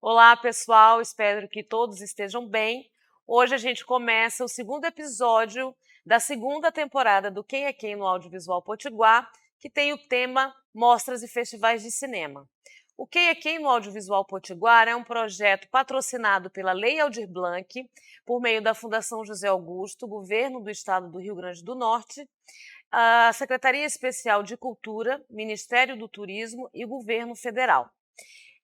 Olá, pessoal, espero que todos estejam bem. Hoje a gente começa o segundo episódio da segunda temporada do Quem é Quem no Audiovisual Potiguar, que tem o tema Mostras e Festivais de Cinema. O Quem é Quem no Audiovisual Potiguar é um projeto patrocinado pela Lei Aldir Blanc, por meio da Fundação José Augusto, Governo do Estado do Rio Grande do Norte, a Secretaria Especial de Cultura, Ministério do Turismo e Governo Federal.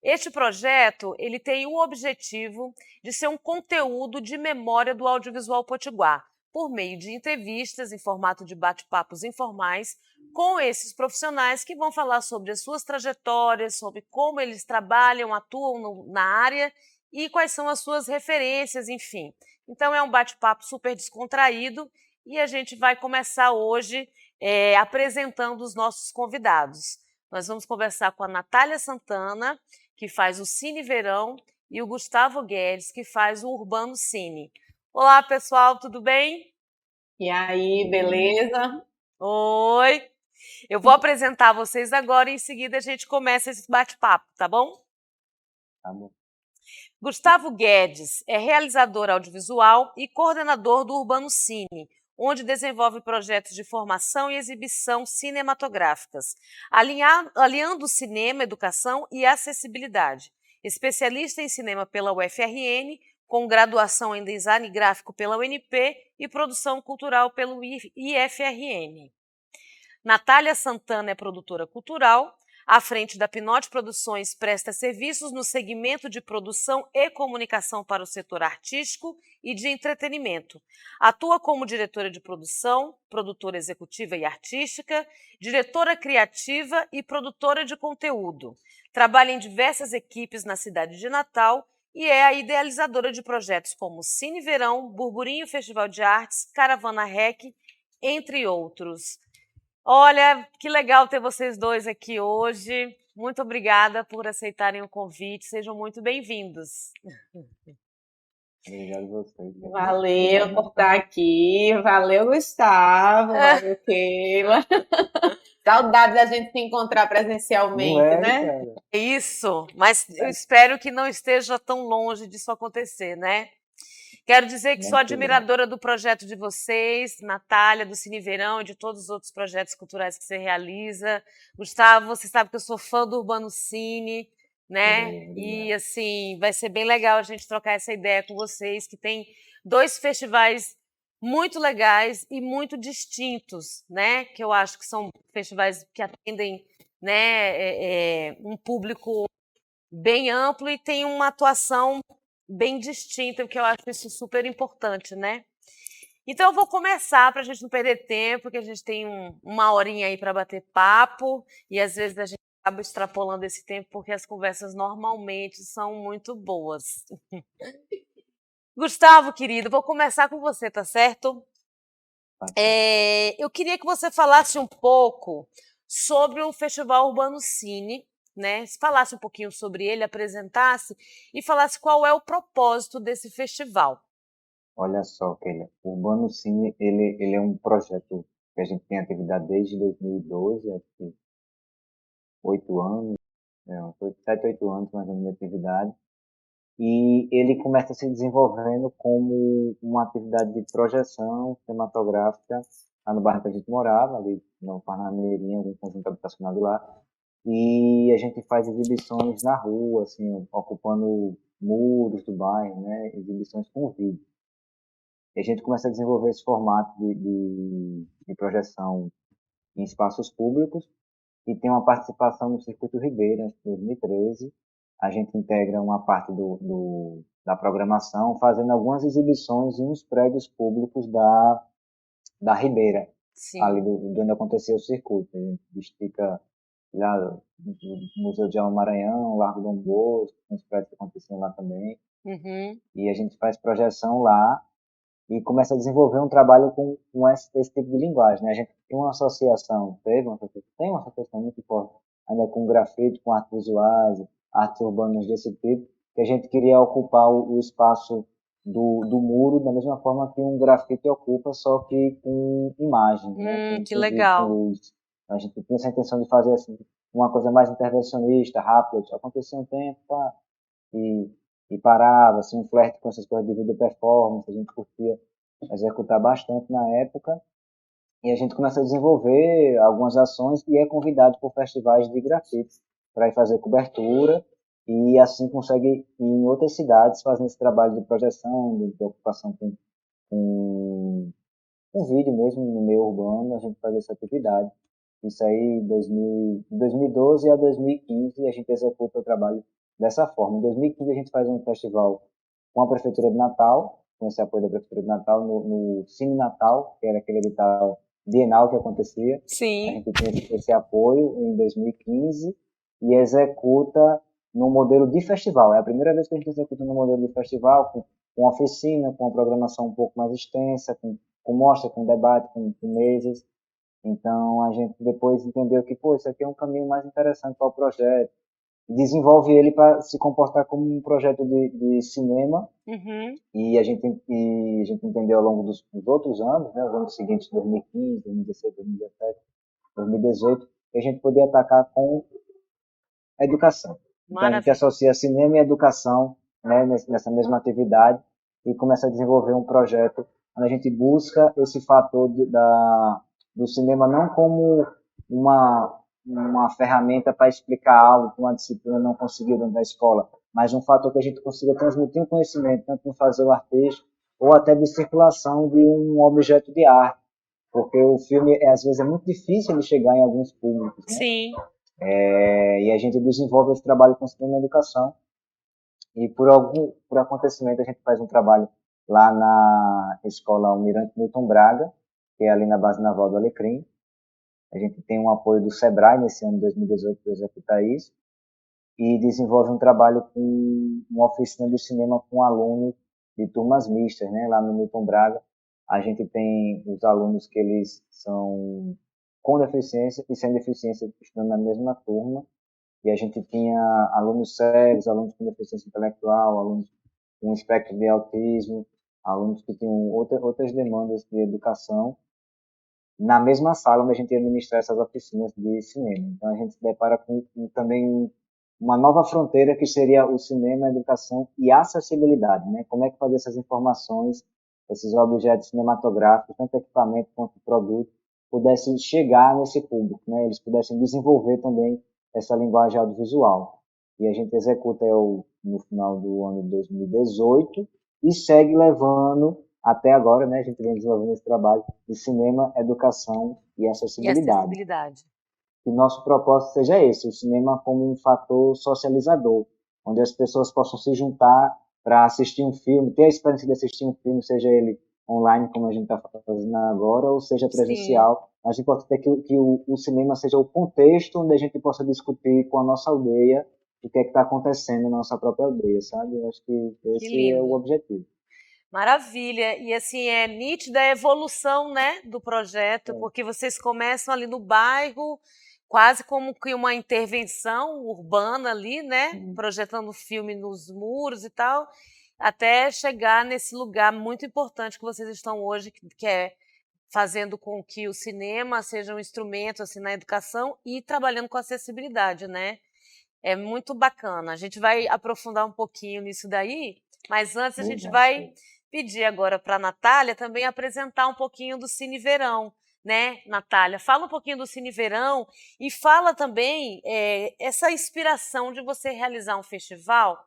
Este projeto ele tem o objetivo de ser um conteúdo de memória do audiovisual potiguar, por meio de entrevistas em formato de bate-papos informais com esses profissionais que vão falar sobre as suas trajetórias, sobre como eles trabalham, atuam na área e quais são as suas referências, enfim. Então é um bate-papo super descontraído e a gente vai começar hoje apresentando os nossos convidados. Nós vamos conversar com a Natália Santana, que faz o Cine Verão, e o Gustavo Guedes, que faz o Urbano Cine. Olá, pessoal, tudo bem? E aí, beleza? Oi! Eu vou apresentar vocês agora e em seguida a gente começa esse bate-papo, tá bom? Tá bom. Gustavo Guedes é realizador audiovisual e coordenador do Urbano Cine, onde desenvolve projetos de formação e exibição cinematográficas, aliando cinema, educação e acessibilidade. Especialista em cinema pela UFRN, com graduação em design gráfico pela UNP e produção cultural pelo IFRN. Natália Santana é produtora cultural. À frente da Pinote Produções, presta serviços no segmento de produção e comunicação para o setor artístico e de entretenimento. Atua como diretora de produção, produtora executiva e artística, diretora criativa e produtora de conteúdo. Trabalha em diversas equipes na cidade de Natal e é a idealizadora de projetos como Cine Verão, Burburinho Festival de Artes, Caravana Rec, entre outros. Olha, que legal ter vocês dois aqui hoje. Muito obrigada por aceitarem o convite. Sejam muito bem-vindos. Obrigado a vocês. Valeu por estar aqui. Valeu, Gustavo. Valeu, Keila. Saudade da gente se encontrar presencialmente, né? Cara? É isso, mas eu espero que não esteja tão longe disso acontecer, né? Quero dizer que sou admiradora do projeto de vocês, Natália, do Cine Verão e de todos os outros projetos culturais que você realiza. Gustavo, você sabe que eu sou fã do Urbano Cine, né? E, assim, vai ser bem legal a gente trocar essa ideia com vocês, que tem dois festivais muito legais e muito distintos, né? Que eu acho que são festivais que atendem, né, um público bem amplo e tem uma atuação bem distinta, porque eu acho isso super importante, né? Então eu vou começar para a gente não perder tempo, porque a gente tem uma horinha aí para bater papo e às vezes a gente acaba extrapolando esse tempo porque as conversas normalmente são muito boas. Gustavo, querido, vou começar com você, tá certo? Eu queria que você falasse um pouco sobre o Festival Urbano Cine, né? Se falasse um pouquinho sobre ele, apresentasse e falasse qual é o propósito desse festival. Olha só, Keila, o Urbano Cine, ele é um projeto que a gente tem atividade desde 2012, acho que 8 anos, 7, 8 anos mais ou menos de atividade, e ele começa se desenvolvendo como uma atividade de projeção cinematográfica lá no bairro que a gente morava, ali no Parnamirim, algum conjunto habitacional de lá, e a gente faz exibições na rua, assim, ocupando muros do bairro, né, exibições com vídeo. E a gente começa a desenvolver esse formato de projeção em espaços públicos e tem uma participação no Circuito Ribeira, em 2013. A gente integra uma parte da programação, fazendo algumas exibições em uns prédios públicos da Ribeira, Sim. ali de onde aconteceu o circuito. A gente estica lá no Museu de Alma Maranhão, Largo Dom Bosco, uns prédios que aconteciam lá também. Uhum. E a gente faz projeção lá e começa a desenvolver um trabalho com esse tipo de linguagem, né? A gente tem uma associação, tem uma associação muito forte ainda com grafite, com artes visuais, artes urbanas desse tipo, que a gente queria ocupar o espaço do muro da mesma forma que um grafite ocupa, só que com imagem, né? Que Com legal. luz. A gente tinha essa intenção de fazer assim, uma coisa mais intervencionista, rápida, acontecia um tempo, pá, e, e parava, assim, um flerte com essas coisas de vídeo performance, a gente curtia executar bastante na época, e a gente começa a desenvolver algumas ações e é convidado por festivais de grafite para ir fazer cobertura e assim consegue ir em outras cidades fazendo esse trabalho de projeção, de ocupação com, com vídeo mesmo no meio urbano, a gente faz essa atividade. Isso aí, de 2012 a 2015, a gente executa o trabalho dessa forma. Em 2015, a gente faz um festival com a Prefeitura de Natal, com esse apoio da Prefeitura de Natal, no Cine Natal, que era aquele edital bienal que acontecia. A Sim. gente tem esse apoio em 2015 e executa no modelo de festival. É a primeira vez que a gente executa no modelo de festival, com oficina, com uma programação um pouco mais extensa, com mostra, com debate, com mesas. Então, a gente depois entendeu que, pô, isso aqui é um caminho mais interessante para o projeto. Desenvolve ele para se comportar como um projeto de cinema. E a gente entendeu ao longo dos outros anos, né, os anos seguintes, 2015, 2016, 2017, 2018, que a gente podia atacar com a educação. Então, a gente Maravilha. associa cinema e educação, né, nessa mesma atividade e começa a desenvolver um projeto onde a gente busca esse fator do cinema não como uma ferramenta para explicar algo que uma disciplina não conseguiu dentro da escola, mas um fator que a gente consiga transmitir um conhecimento, tanto no fazer o artista ou até de circulação de um objeto de arte, porque o filme, às vezes, é muito difícil ele chegar em alguns públicos, né? Sim. E a gente desenvolve esse trabalho com cinema e educação. E por acontecimento, a gente faz um trabalho lá na escola Almirante Milton Braga, que é ali na base naval do Alecrim. A gente tem um apoio do SEBRAE nesse ano de 2018 para executar isso. E desenvolve um trabalho com uma oficina de cinema com alunos de turmas mistas, né? Lá no Milton Braga, a gente tem os alunos que eles são com deficiência e sem deficiência estudando na mesma turma. E a gente tinha alunos cegos, alunos com deficiência intelectual, alunos com espectro de autismo, alunos que tinham outras demandas de educação, na mesma sala onde a gente ia ministrar essas oficinas de cinema. Então a gente se depara com também uma nova fronteira que seria o cinema, a educação e a acessibilidade, né? Como é que fazer essas informações, esses objetos cinematográficos, tanto equipamento quanto produto, pudessem chegar nesse público, né? Eles pudessem desenvolver também essa linguagem audiovisual. E a gente executa no final do ano de 2018 e segue levando até agora, né? A gente vem desenvolvendo esse trabalho de cinema, educação e acessibilidade. Que nosso propósito seja esse, o cinema como um fator socializador, onde as pessoas possam se juntar para assistir um filme, ter a experiência de assistir um filme, seja ele online, como a gente está fazendo agora, ou seja presencial. Sim. Mas o importante é que o cinema seja o contexto onde a gente possa discutir com a nossa aldeia o que é que está acontecendo na nossa própria aldeia, sabe? Eu acho que esse é o objetivo. Maravilha, e assim, é nítida a evolução, né, do projeto, porque vocês começam ali no bairro, quase como que uma intervenção urbana ali, né, projetando filme nos muros e tal, até chegar nesse lugar muito importante que vocês estão hoje, que é fazendo com que o cinema seja um instrumento assim na educação e trabalhando com acessibilidade, né? É muito bacana. A gente vai aprofundar um pouquinho nisso daí, mas antes a gente vai pedir agora para a Natália também apresentar um pouquinho do Cine Verão, né, Natália? Fala um pouquinho do Cine Verão e fala também essa inspiração de você realizar um festival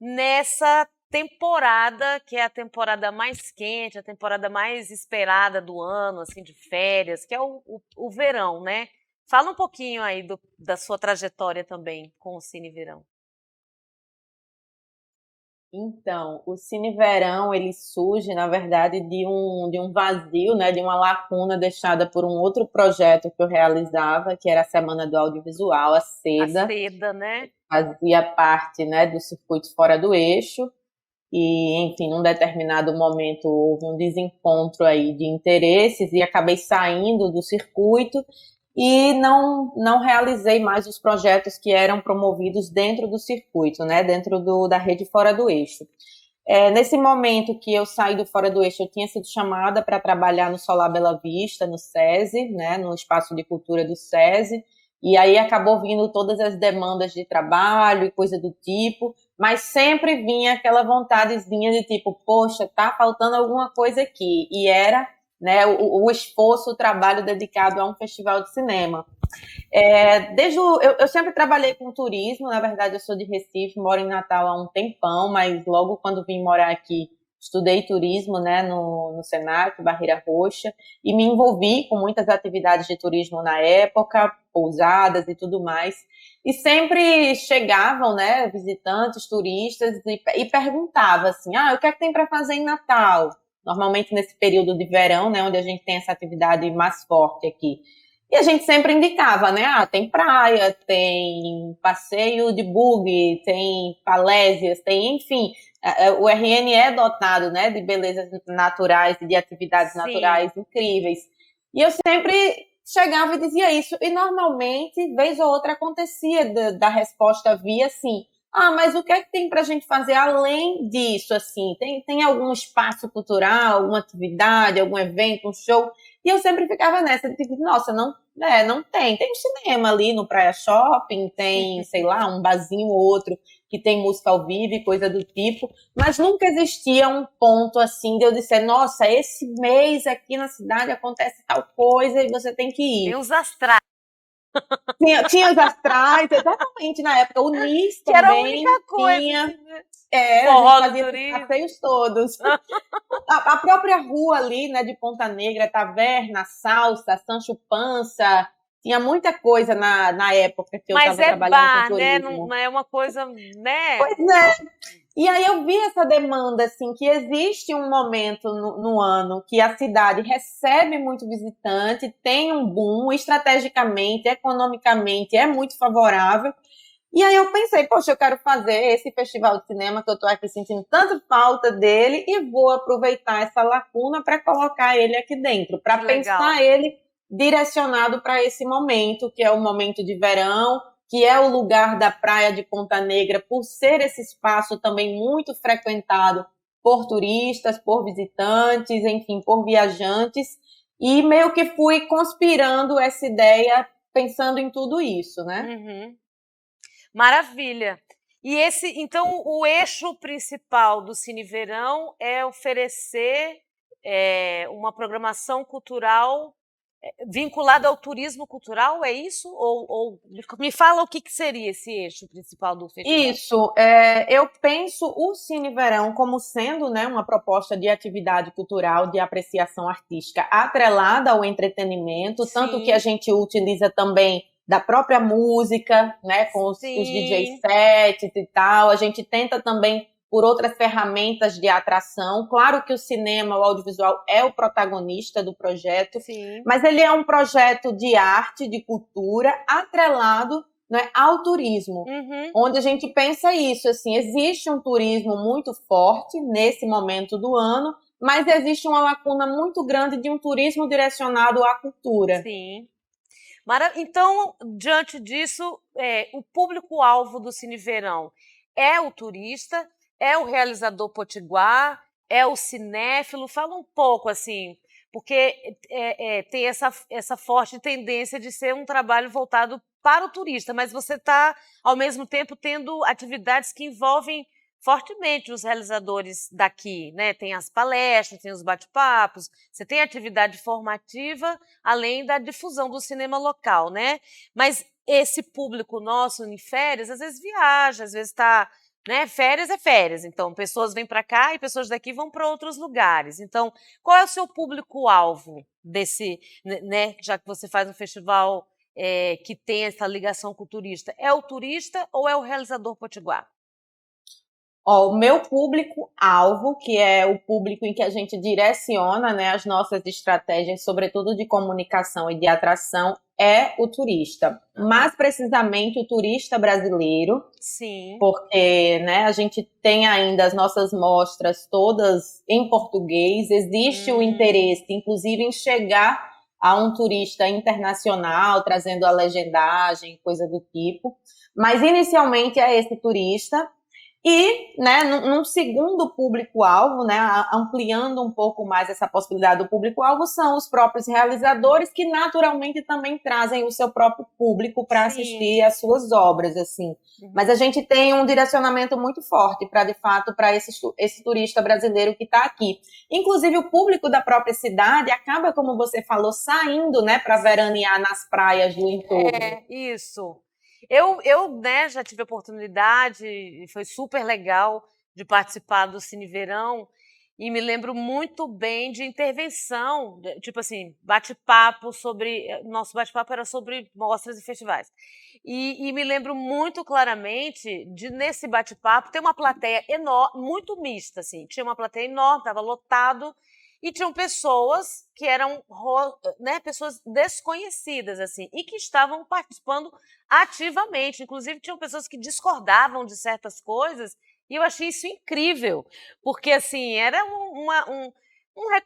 nessa temporada, que é a temporada mais quente, a temporada mais esperada do ano, assim, de férias, que é o verão, né? Fala um pouquinho aí da sua trajetória também com o Cine Verão. Então, o Cine Verão, ele surge, na verdade, de um vazio, né, de uma lacuna deixada por um outro projeto que eu realizava, que era a Semana do Audiovisual, a SEDA. A SEDA, né? Fazia parte, né, do circuito Fora do Eixo. E, enfim, num determinado momento houve um desencontro aí de interesses e acabei saindo do circuito e não realizei mais os projetos que eram promovidos dentro do circuito, né, dentro da rede Fora do Eixo. Nesse momento que eu saí do Fora do Eixo, eu tinha sido chamada para trabalhar no Solar Bela Vista, no SESI, né, no Espaço de Cultura do SESI, e aí acabou vindo todas as demandas de trabalho e coisa do tipo, mas sempre vinha aquela vontadezinha de tipo, poxa, tá faltando alguma coisa aqui, e era, né, o esforço, o trabalho dedicado a um festival de cinema. Eu sempre trabalhei com turismo, na verdade eu sou de Recife, moro em Natal há um tempão, mas logo quando vim morar aqui, estudei turismo, né, no Senac, Barreira Roxa, e me envolvi com muitas atividades de turismo na época, pousadas e tudo mais, e sempre chegavam, né, visitantes, turistas, e perguntavam assim, o que é que tem para fazer em Natal? Normalmente nesse período de verão, né, onde a gente tem essa atividade mais forte aqui. E a gente sempre indicava, né? Tem praia, tem passeio de buggy, tem falésias, tem, enfim. O RN é dotado, né, de belezas naturais e de atividades Sim. naturais incríveis. E eu sempre chegava e dizia isso. E normalmente, vez ou outra, acontecia da resposta via assim, mas o que é que tem pra gente fazer além disso, assim? Tem algum espaço cultural, alguma atividade, algum evento, um show? E eu sempre ficava nessa, tipo, nossa, não tem. Tem um cinema ali no Praia Shopping, tem, sei lá, um barzinho ou outro que tem música ao vivo e coisa do tipo, mas nunca existia um ponto assim de eu dizer, nossa, esse mês aqui na cidade acontece tal coisa e você tem que ir. Tem os astrais. Tinha os astrais, exatamente, na época. O NIS Que era a também única coisa. tinha. Assim, né? A Forró gente do fazia esses turismo. passeios todos. A própria rua ali, né, de Ponta Negra, Taverna, Salsa, Sancho Pança, tinha muita coisa na época que eu estava trabalhando com bar, né? turismo. Não é uma coisa, né? Pois é. E aí eu vi essa demanda, assim, que existe um momento no ano que a cidade recebe muito visitante, tem um boom, estrategicamente, economicamente, é muito favorável. E aí eu pensei, poxa, eu quero fazer esse festival de cinema que eu estou aqui sentindo tanta falta dele e vou aproveitar essa lacuna para colocar ele aqui dentro, para pensar ele direcionado para esse momento, que é o momento de verão, que é o lugar da praia de Ponta Negra, por ser esse espaço também muito frequentado por turistas, por visitantes, enfim, por viajantes, e meio que fui conspirando essa ideia pensando em tudo isso, né? Uhum. Maravilha. E então, o eixo principal do Cine Verão é oferecer uma programação cultural vinculada ao turismo cultural, é isso? Ou me fala o que seria esse eixo principal do festival? Isso, eu penso o Cine Verão como sendo, né, uma proposta de atividade cultural, de apreciação artística atrelada ao entretenimento, Sim. Tanto que a gente utiliza também da própria música, né, com os DJ sets e tal. A gente tenta também por outras ferramentas de atração. Claro que o cinema, o audiovisual é o protagonista do projeto, Sim. Mas ele é um projeto de arte, de cultura, atrelado, né, ao turismo, onde a gente pensa isso, assim, existe um turismo muito forte nesse momento do ano, mas existe uma lacuna muito grande de um turismo direcionado à cultura. Sim. Então, diante disso, o público-alvo do Cine Verão é o turista, é o realizador potiguar, é o cinéfilo? Fala um pouco, assim, porque tem essa forte tendência de ser um trabalho voltado para o turista, mas você está, ao mesmo tempo, tendo atividades que envolvem fortemente os realizadores daqui, né? Tem as palestras, tem os bate-papos, você tem atividade formativa, além da difusão do cinema local, né? Mas esse público nosso em férias, às vezes viaja, às vezes está, né? Férias é férias, então pessoas vêm para cá e pessoas daqui vão para outros lugares. Então, qual é o seu público-alvo desse, né? Já que você faz um festival que tem essa ligação com o turista, é o turista ou é o realizador potiguar? O meu público-alvo, que é o público em que a gente direciona, né, as nossas estratégias, sobretudo de comunicação e de atração, é o turista. Mais precisamente o turista brasileiro. Sim. Porque, né, a gente tem ainda as nossas mostras todas em português, existe um interesse, inclusive, em chegar a um turista internacional, trazendo a legendagem, coisa do tipo. Mas inicialmente é esse turista. E, né, num segundo público-alvo, né, ampliando um pouco mais essa possibilidade do público-alvo, são os próprios realizadores que naturalmente também trazem o seu próprio público para assistir às suas obras, assim. Mas a gente tem um direcionamento muito forte para, de fato, para esse turista brasileiro que está aqui. Inclusive, o público da própria cidade acaba, como você falou, saindo, né, para veranear nas praias do entorno. É, isso. Eu, né, já tive a oportunidade, e foi super legal de participar do Cine Verão, e me lembro muito bem de intervenção, tipo assim, bate-papo sobre. Nosso bate-papo era sobre mostras e festivais. E me lembro muito claramente de, nesse bate-papo, ter uma plateia enorme, muito mista, assim. Tinha uma plateia enorme, estava lotado, e tinham pessoas que eram, né, pessoas desconhecidas, assim, e que estavam participando ativamente. Inclusive, tinham pessoas que discordavam de certas coisas, e eu achei isso incrível, porque, assim, era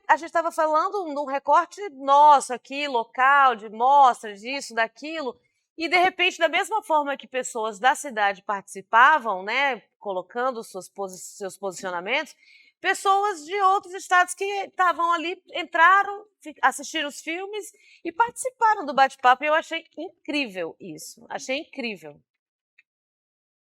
a gente estava falando num recorte nosso aqui, local, de mostras, disso, daquilo, e, de repente, da mesma forma que pessoas da cidade participavam, né, colocando seus posicionamentos, pessoas de outros estados que estavam ali, entraram, assistiram os filmes e participaram do bate-papo. E eu achei incrível isso. Achei incrível.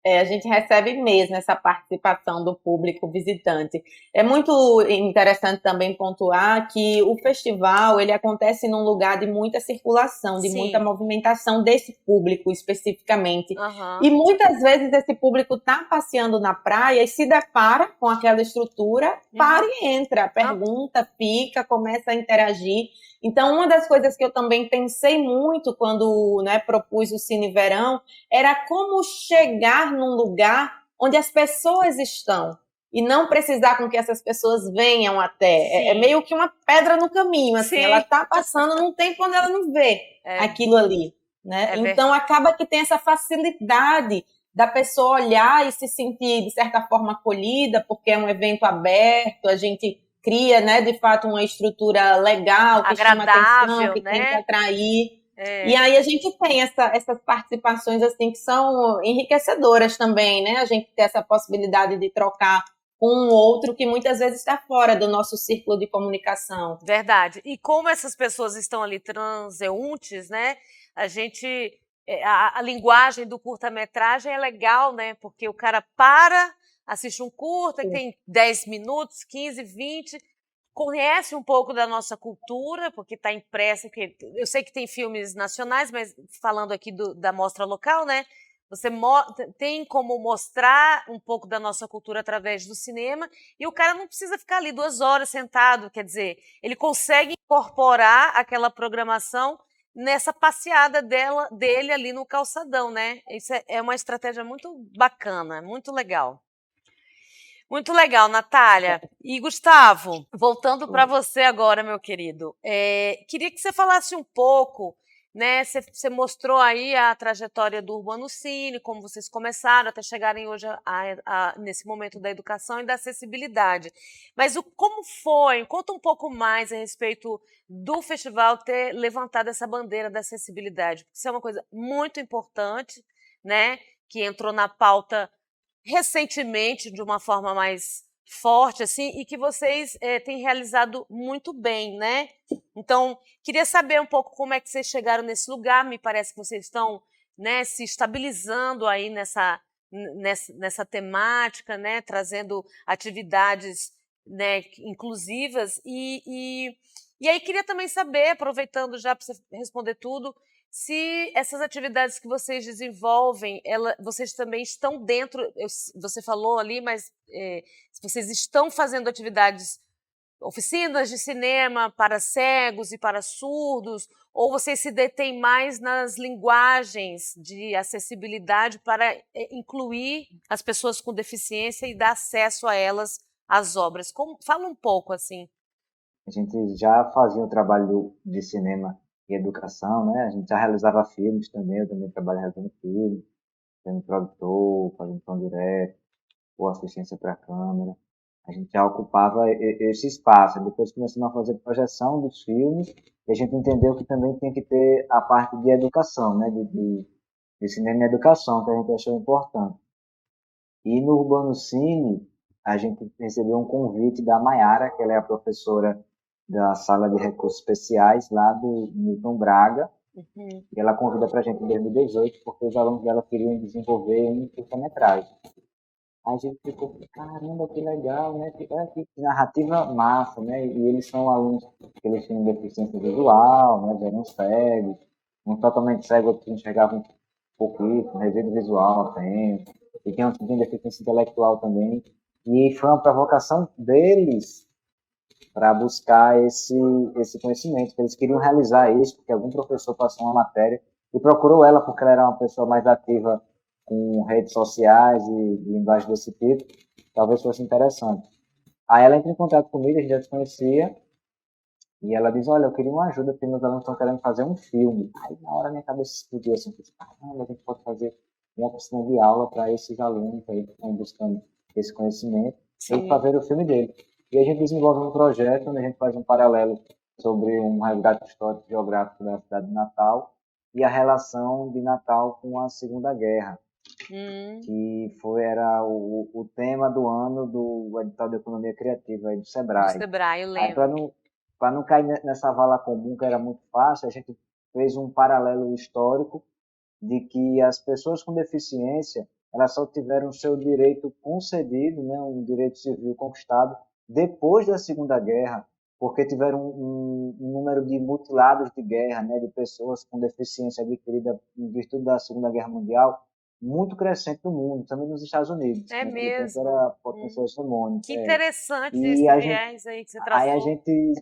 A gente recebe mesmo essa participação do público visitante. É muito interessante também pontuar que o festival ele acontece num lugar de muita circulação, de muita movimentação desse público especificamente. E muitas vezes esse público está passeando na praia e se depara com aquela estrutura, para e entra, pergunta, fica, começa a interagir. Então, uma das coisas que eu também pensei muito quando, né, propus o Cine Verão era como chegar num lugar onde as pessoas estão e não precisar com que essas pessoas venham até. É meio que uma pedra no caminho, assim. Ela está passando num tempo onde ela não vê aquilo ali, né? Então, acaba que tem essa facilidade da pessoa olhar e se sentir, de certa forma, acolhida, porque é um evento aberto, a gente cria, né, de fato, uma estrutura legal, que chama atenção, que tem que atrair. E aí a gente tem essas participações assim que são enriquecedoras também, né? A gente ter essa possibilidade de trocar com um outro que muitas vezes está fora do nosso círculo de comunicação. Verdade. E como essas pessoas estão ali transeuntes, né? A linguagem do curta-metragem é legal, né? Porque o cara assiste um curta que tem 10 minutos, 15, 20, conhece um pouco da nossa cultura, porque está impressa. Eu sei que tem filmes nacionais, mas falando aqui da mostra local, né? Você tem como mostrar um pouco da nossa cultura através do cinema, e o cara não precisa ficar ali 2 horas sentado, quer dizer, ele consegue incorporar aquela programação nessa passeada dele ali no calçadão, né? Isso é uma estratégia muito bacana, muito legal. Muito legal, Natália. E, Gustavo, voltando para você agora, meu querido, queria que você falasse um pouco, né? Você mostrou aí a trajetória do Urbano Cine, como vocês começaram até chegarem hoje nesse momento da educação e da acessibilidade. Mas como foi? Conta um pouco mais a respeito do festival ter levantado essa bandeira da acessibilidade, porque isso é uma coisa muito importante, né? Que entrou na pauta recentemente, de uma forma mais forte, assim, e que vocês têm realizado muito bem, né? Então, queria saber um pouco como é que vocês chegaram nesse lugar. Me parece que vocês estão, né, se estabilizando aí nessa temática, né, trazendo atividades, né, inclusivas. E aí queria também saber, aproveitando já para você responder tudo, se essas atividades que vocês desenvolvem, vocês também estão dentro, você falou ali, mas se vocês estão fazendo atividades, oficinas de cinema para cegos e para surdos, ou vocês se detêm mais nas linguagens de acessibilidade para incluir as pessoas com deficiência e dar acesso a elas às obras? Fala um pouco assim. A gente já fazia um trabalho de cinema e educação, né? A gente já realizava filmes também, eu também trabalho realizando filmes, sendo produtor, fazendo som direto, ou assistência para câmera. A gente já ocupava esse espaço. Depois começamos a fazer projeção dos filmes e a gente entendeu que também tem que ter a parte de educação, né? De cinema e educação, que a gente achou importante. E no Urbano Cine, a gente recebeu um convite da Maiara, que ela é a professora da Sala de Recursos Especiais lá do Newton Braga, Uhum. e ela convida para a gente em 2018, porque os alunos dela queriam desenvolver um curta-metragem. Aí a gente ficou, caramba, que legal, né? Que narrativa massa, né? E eles são alunos que eles tinham deficiência visual, né? Eram cegos, um totalmente cego, outro que enxergava um pouquinho, resíduo visual apenas, e tem um tipo de deficiência intelectual também. E foi uma provocação deles para buscar esse conhecimento, que eles queriam realizar isso, porque algum professor passou uma matéria e procurou ela, porque ela era uma pessoa mais ativa com redes sociais e linguagem desse tipo, talvez fosse interessante. Aí ela entra em contato comigo, a gente já se conhecia, e ela diz, olha, eu queria uma ajuda, porque meus alunos estão querendo fazer um filme. Aí na hora minha cabeça explodiu assim, caramba, a gente pode fazer uma oficina de aula para esses alunos aí que estão buscando esse conhecimento, eles Sim. fazerem o filme dele. E a gente desenvolve um projeto onde a gente faz um paralelo sobre um resgate histórico e geográfico da cidade de Natal e a relação de Natal com a Segunda Guerra, que era o tema do ano do edital de economia criativa aí do Do Sebrae. Sebrae, eu Aí, lembro. para não cair nessa vala comum, que era muito fácil, a gente fez um paralelo histórico de que as pessoas com deficiência elas só tiveram seu direito concedido, né, um direito civil conquistado, depois da Segunda Guerra, porque tiveram um número de mutilados de guerra, né, de pessoas com deficiência adquirida em virtude da Segunda Guerra Mundial, muito crescente no mundo, também nos Estados Unidos, que É naquele tempo era mesmo. a potência hegemônica. Que interessante E esse viés aí que você aí a traçou. gente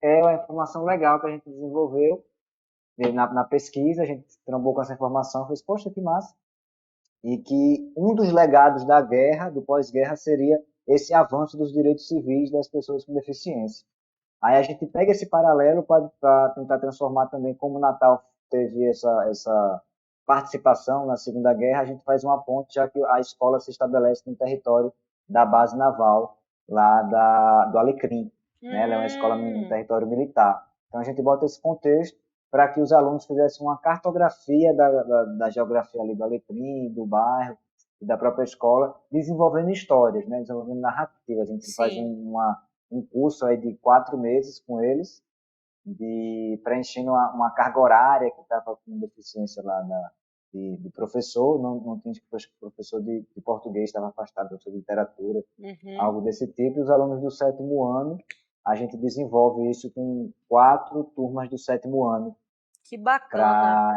é uma informação legal que a gente desenvolveu na pesquisa, a gente trombou com essa informação, fez, poxa, que massa. E que um dos legados da guerra, do pós-guerra, seria esse avanço dos direitos civis das pessoas com deficiência. Aí a gente pega esse paralelo para tentar transformar também como o Natal teve essa participação na Segunda Guerra, a gente faz uma ponte, já que a escola se estabelece no território da base naval, lá do Alecrim. Né? Ela é uma escola no Hum, território militar. Então a gente bota esse contexto para que os alunos fizessem uma cartografia da geografia ali do Alecrim, do bairro e da própria escola, desenvolvendo histórias, né? Desenvolvendo narrativas. A gente faz sim. um curso aí de 4 meses com eles, preenchendo uma carga horária que estava com deficiência lá de professor, não tinha professor de português, estava afastado, professor de literatura, Uhum. algo desse tipo. E os alunos do 7º ano, a gente desenvolve isso com 4 turmas do 7º ano, Que bacana.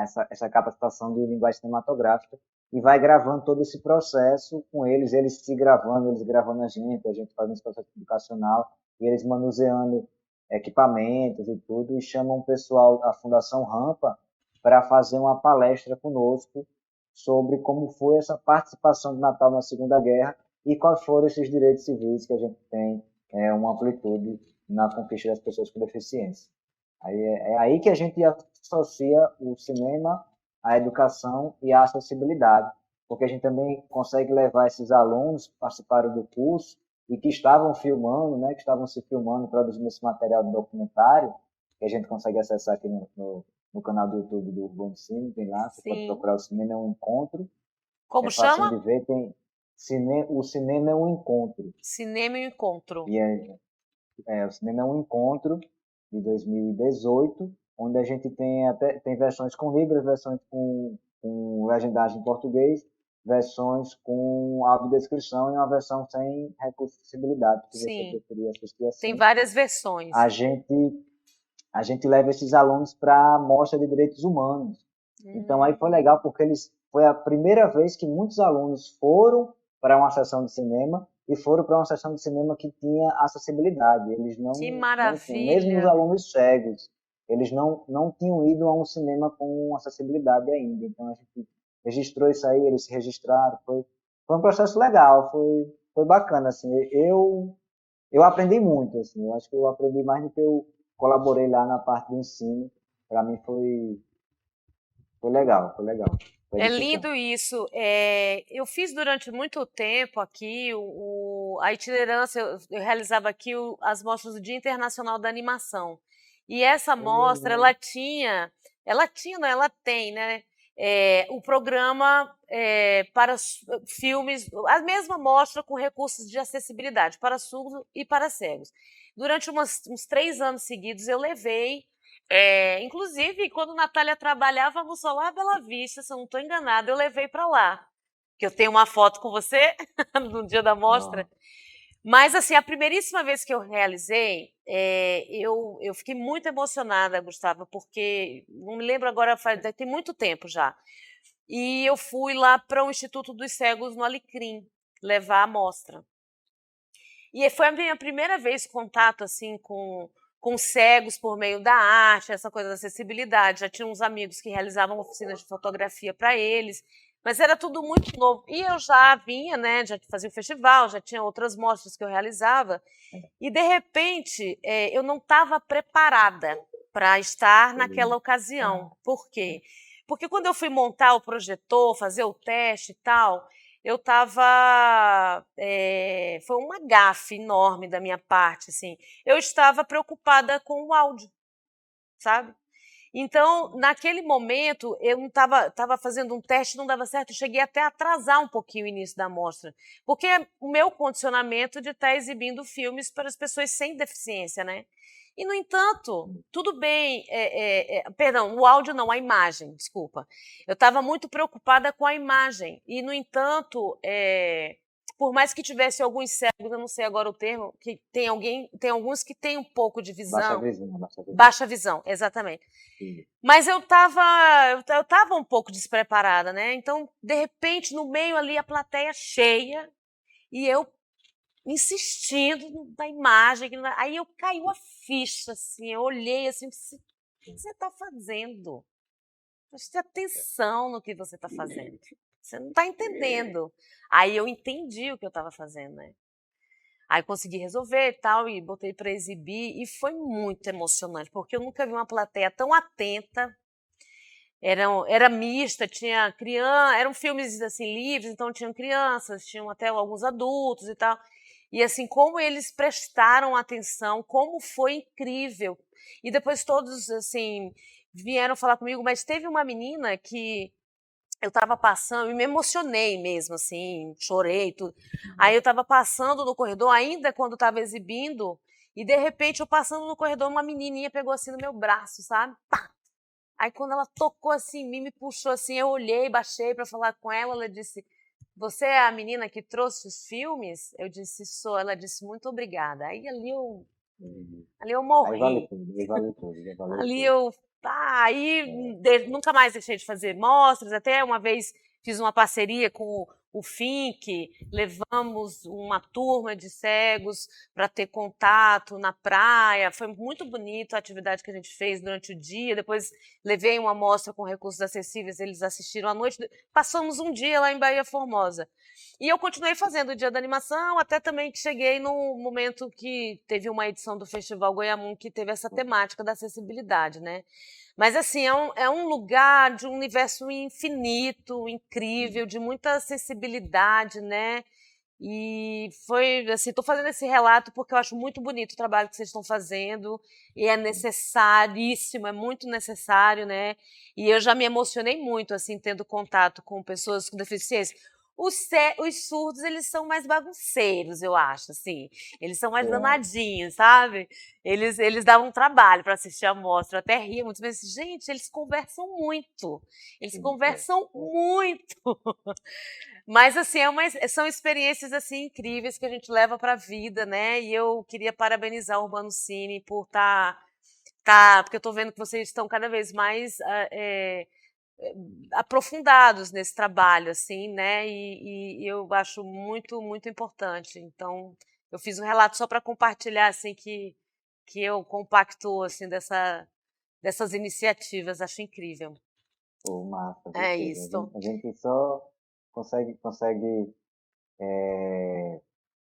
para essa capacitação de linguagem cinematográfica, e vai gravando todo esse processo com eles se gravando, eles gravando a gente fazendo esse processo educacional, e eles manuseando equipamentos e tudo, e chamam o pessoal, a Fundação Rampa, para fazer uma palestra conosco sobre como foi essa participação de Natal na Segunda Guerra e quais foram esses direitos civis que a gente tem uma amplitude na conquista das pessoas com deficiência. Aí é aí que a gente associa o cinema à educação e à acessibilidade, porque a gente também consegue levar esses alunos que participaram do curso e que estavam filmando, né, que estavam se filmando, produzindo esse material de documentário, que a gente consegue acessar aqui no canal do YouTube do Urbano Cine, tem lá, você pode Sim. procurar o Cinema é um Encontro, Como é fácil chama? de ver, o Cinema é um Encontro, Cinema e Encontro. e o Cinema é um Encontro de 2018, onde a gente tem versões com libras, versões com legendagem em português, versões com audiodescrição e uma versão sem recurso de acessibilidade, se você Sim. preferir assistir Tem assim. várias versões. A gente, a gente leva esses alunos para a Mostra de Direitos Humanos. Então aí foi Hum, legal porque foi a primeira vez que muitos alunos foram para uma sessão de cinema e foram para uma sessão de cinema que tinha acessibilidade. Eles que não tinham, mesmo os maravilha. alunos cegos, eles não tinham ido a um cinema com acessibilidade ainda. Então a gente registrou isso aí, eles se registraram, foi um processo legal, foi bacana assim. Eu aprendi muito assim. Eu acho que eu aprendi mais do que eu colaborei lá na parte do ensino. Para mim foi legal, foi legal. Foi É edificante. lindo isso. Eu fiz durante muito tempo aqui a itinerância, eu realizava aqui as mostras do Dia Internacional da Animação. E essa mostra, Hum, não, ela tem, né? O programa para filmes, a mesma mostra com recursos de acessibilidade para surdos e para cegos. Durante uns 3 anos seguidos, eu levei inclusive, quando Natália trabalhava no Solar Bela Vista, se eu não estou enganada, eu levei para lá. Que eu tenho uma foto com você no dia da mostra. ó, Mas, assim, a primeiríssima vez que eu realizei, eu fiquei muito emocionada, Gustavo, porque não me lembro agora, tem muito tempo já. E eu fui lá para o Instituto dos Cegos no Alecrim, levar a mostra. E foi a minha primeira vez contato assim com cegos por meio da arte, essa coisa da acessibilidade. Já tinha uns amigos que realizavam oficinas de fotografia para eles, mas era tudo muito novo. E eu já vinha, né, já fazia o festival, já tinha outras mostras que eu realizava, e de repente eu não estava preparada para estar naquela ocasião. Por quê? Porque quando eu fui montar o projetor, fazer o teste e tal, eu estava. Foi uma gafe enorme da minha parte, assim. Eu estava preocupada com o áudio, sabe? Então, naquele momento, eu não estava fazendo um teste, não dava certo, eu cheguei até a atrasar um pouquinho o início da mostra, porque é o meu condicionamento de estar exibindo filmes para as pessoas sem deficiência, né? E, no entanto, tudo bem, perdão, o áudio não, a imagem, desculpa. Eu estava muito preocupada com a imagem, e, no entanto, por mais que tivesse alguns cegos, eu não sei agora o termo, que tem alguns que têm um pouco de baixa visão, visão, baixa visão. baixa visão, exatamente. Sim. Mas eu tava um pouco despreparada, né? Então, de repente, no meio ali, a plateia cheia, e eu insistindo na imagem. Aí eu caiu a ficha, assim, eu olhei assim, disse, o que você está fazendo? Preste atenção no que você está fazendo. Você não está entendendo. Aí eu entendi o que eu estava fazendo, né? Aí consegui resolver e tal, e botei para exibir, e foi muito emocionante, porque eu nunca vi uma plateia tão atenta. Era mista, tinha criança, eram filmes assim livres, então tinham crianças, tinham até alguns adultos e tal. E assim, como eles prestaram atenção, como foi incrível. E depois todos assim vieram falar comigo, mas teve uma menina que eu estava passando e me emocionei mesmo, assim, chorei tudo. Aí eu estava passando no corredor, ainda quando estava exibindo, e de repente eu passando no corredor, uma menininha pegou assim no meu braço, sabe? Aí quando ela tocou assim em mim, me puxou assim, eu olhei, baixei para falar com ela, ela disse: "Você é a menina que trouxe os filmes?" Eu disse: "Sou". Ela disse: "Muito obrigada". Aí Uhum. ali eu Aí vale morri. tudo, aí vale tudo, aí vale Ali tudo. eu aí É, nunca mais deixei de fazer mostras, até uma vez fiz uma parceria com o FINC, levamos uma turma de cegos para ter contato na praia, foi muito bonito a atividade que a gente fez durante o dia, depois levei uma mostra com recursos acessíveis, eles assistiram à noite, passamos um dia lá em Bahia Formosa. E eu continuei fazendo o Dia da Animação, até também que cheguei no momento que teve uma edição do Festival Goiamum que teve essa temática da acessibilidade, né? Mas, assim, é um lugar de um universo infinito, incrível, de muita sensibilidade, né? E foi assim, estou fazendo esse relato porque eu acho muito bonito o trabalho que vocês estão fazendo e é necessaríssimo, é muito necessário, né? E eu já me emocionei muito assim tendo contato com pessoas com deficiência. Os surdos, eles são mais bagunceiros, eu acho, assim. Eles são mais é, danadinhos, sabe? Eles davam trabalho para assistir a mostra, eu até ria muito, mas, gente, eles conversam muito. Eles sim, é, conversam é. muito. Mas, assim, são experiências, assim, incríveis que a gente leva para a vida, né, e eu queria parabenizar o Urbano Cine por porque eu estou vendo que vocês estão cada vez mais aprofundados nesse trabalho, assim, né, e eu acho muito, muito importante. Então, eu fiz um relato só para compartilhar, assim, que eu compactuo, assim, dessas iniciativas, acho incrível. Pô, massa, É gostei. isso. A gente só consegue,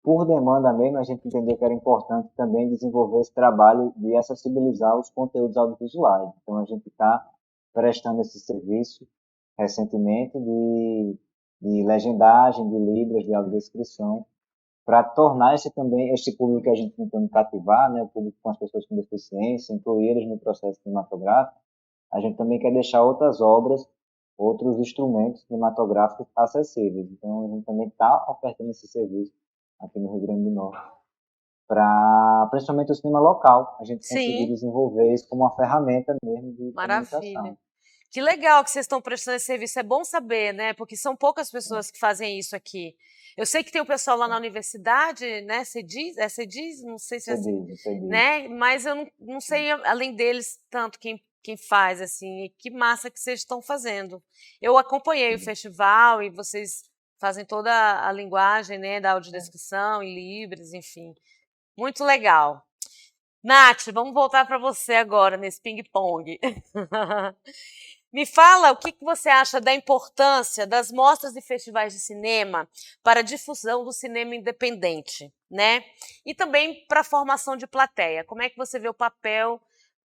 por demanda mesmo, a gente entendeu que era importante também desenvolver esse trabalho de acessibilizar os conteúdos audiovisuais. Então, a gente está prestando esse serviço recentemente de legendagem, de libras, de audiodescrição, para tornar esse público que a gente tentando cativar, né, o público com as pessoas com deficiência, incluir eles no processo cinematográfico. A gente também quer deixar outras obras, outros instrumentos cinematográficos acessíveis. Então, a gente também está ofertando esse serviço aqui no Rio Grande do Norte, para principalmente o cinema local. A gente conseguir desenvolver isso como uma ferramenta mesmo de comunicação. Que legal que vocês estão prestando esse serviço. É bom saber, né? Porque são poucas pessoas que fazem isso aqui. Eu sei que tem o pessoal lá na universidade, né? Você diz? Não sei se é assim, né? Mas eu não sei, além deles, tanto quem faz, assim. Que massa que vocês estão fazendo. Eu acompanhei o festival e vocês fazem toda a linguagem, né? Da audiodescrição em Libras, enfim. Muito legal. Nath, vamos voltar para você agora, nesse ping-pong. Me fala o que você acha da importância das mostras e festivais de cinema para a difusão do cinema independente, né? E também para a formação de plateia. Como é que você vê o papel?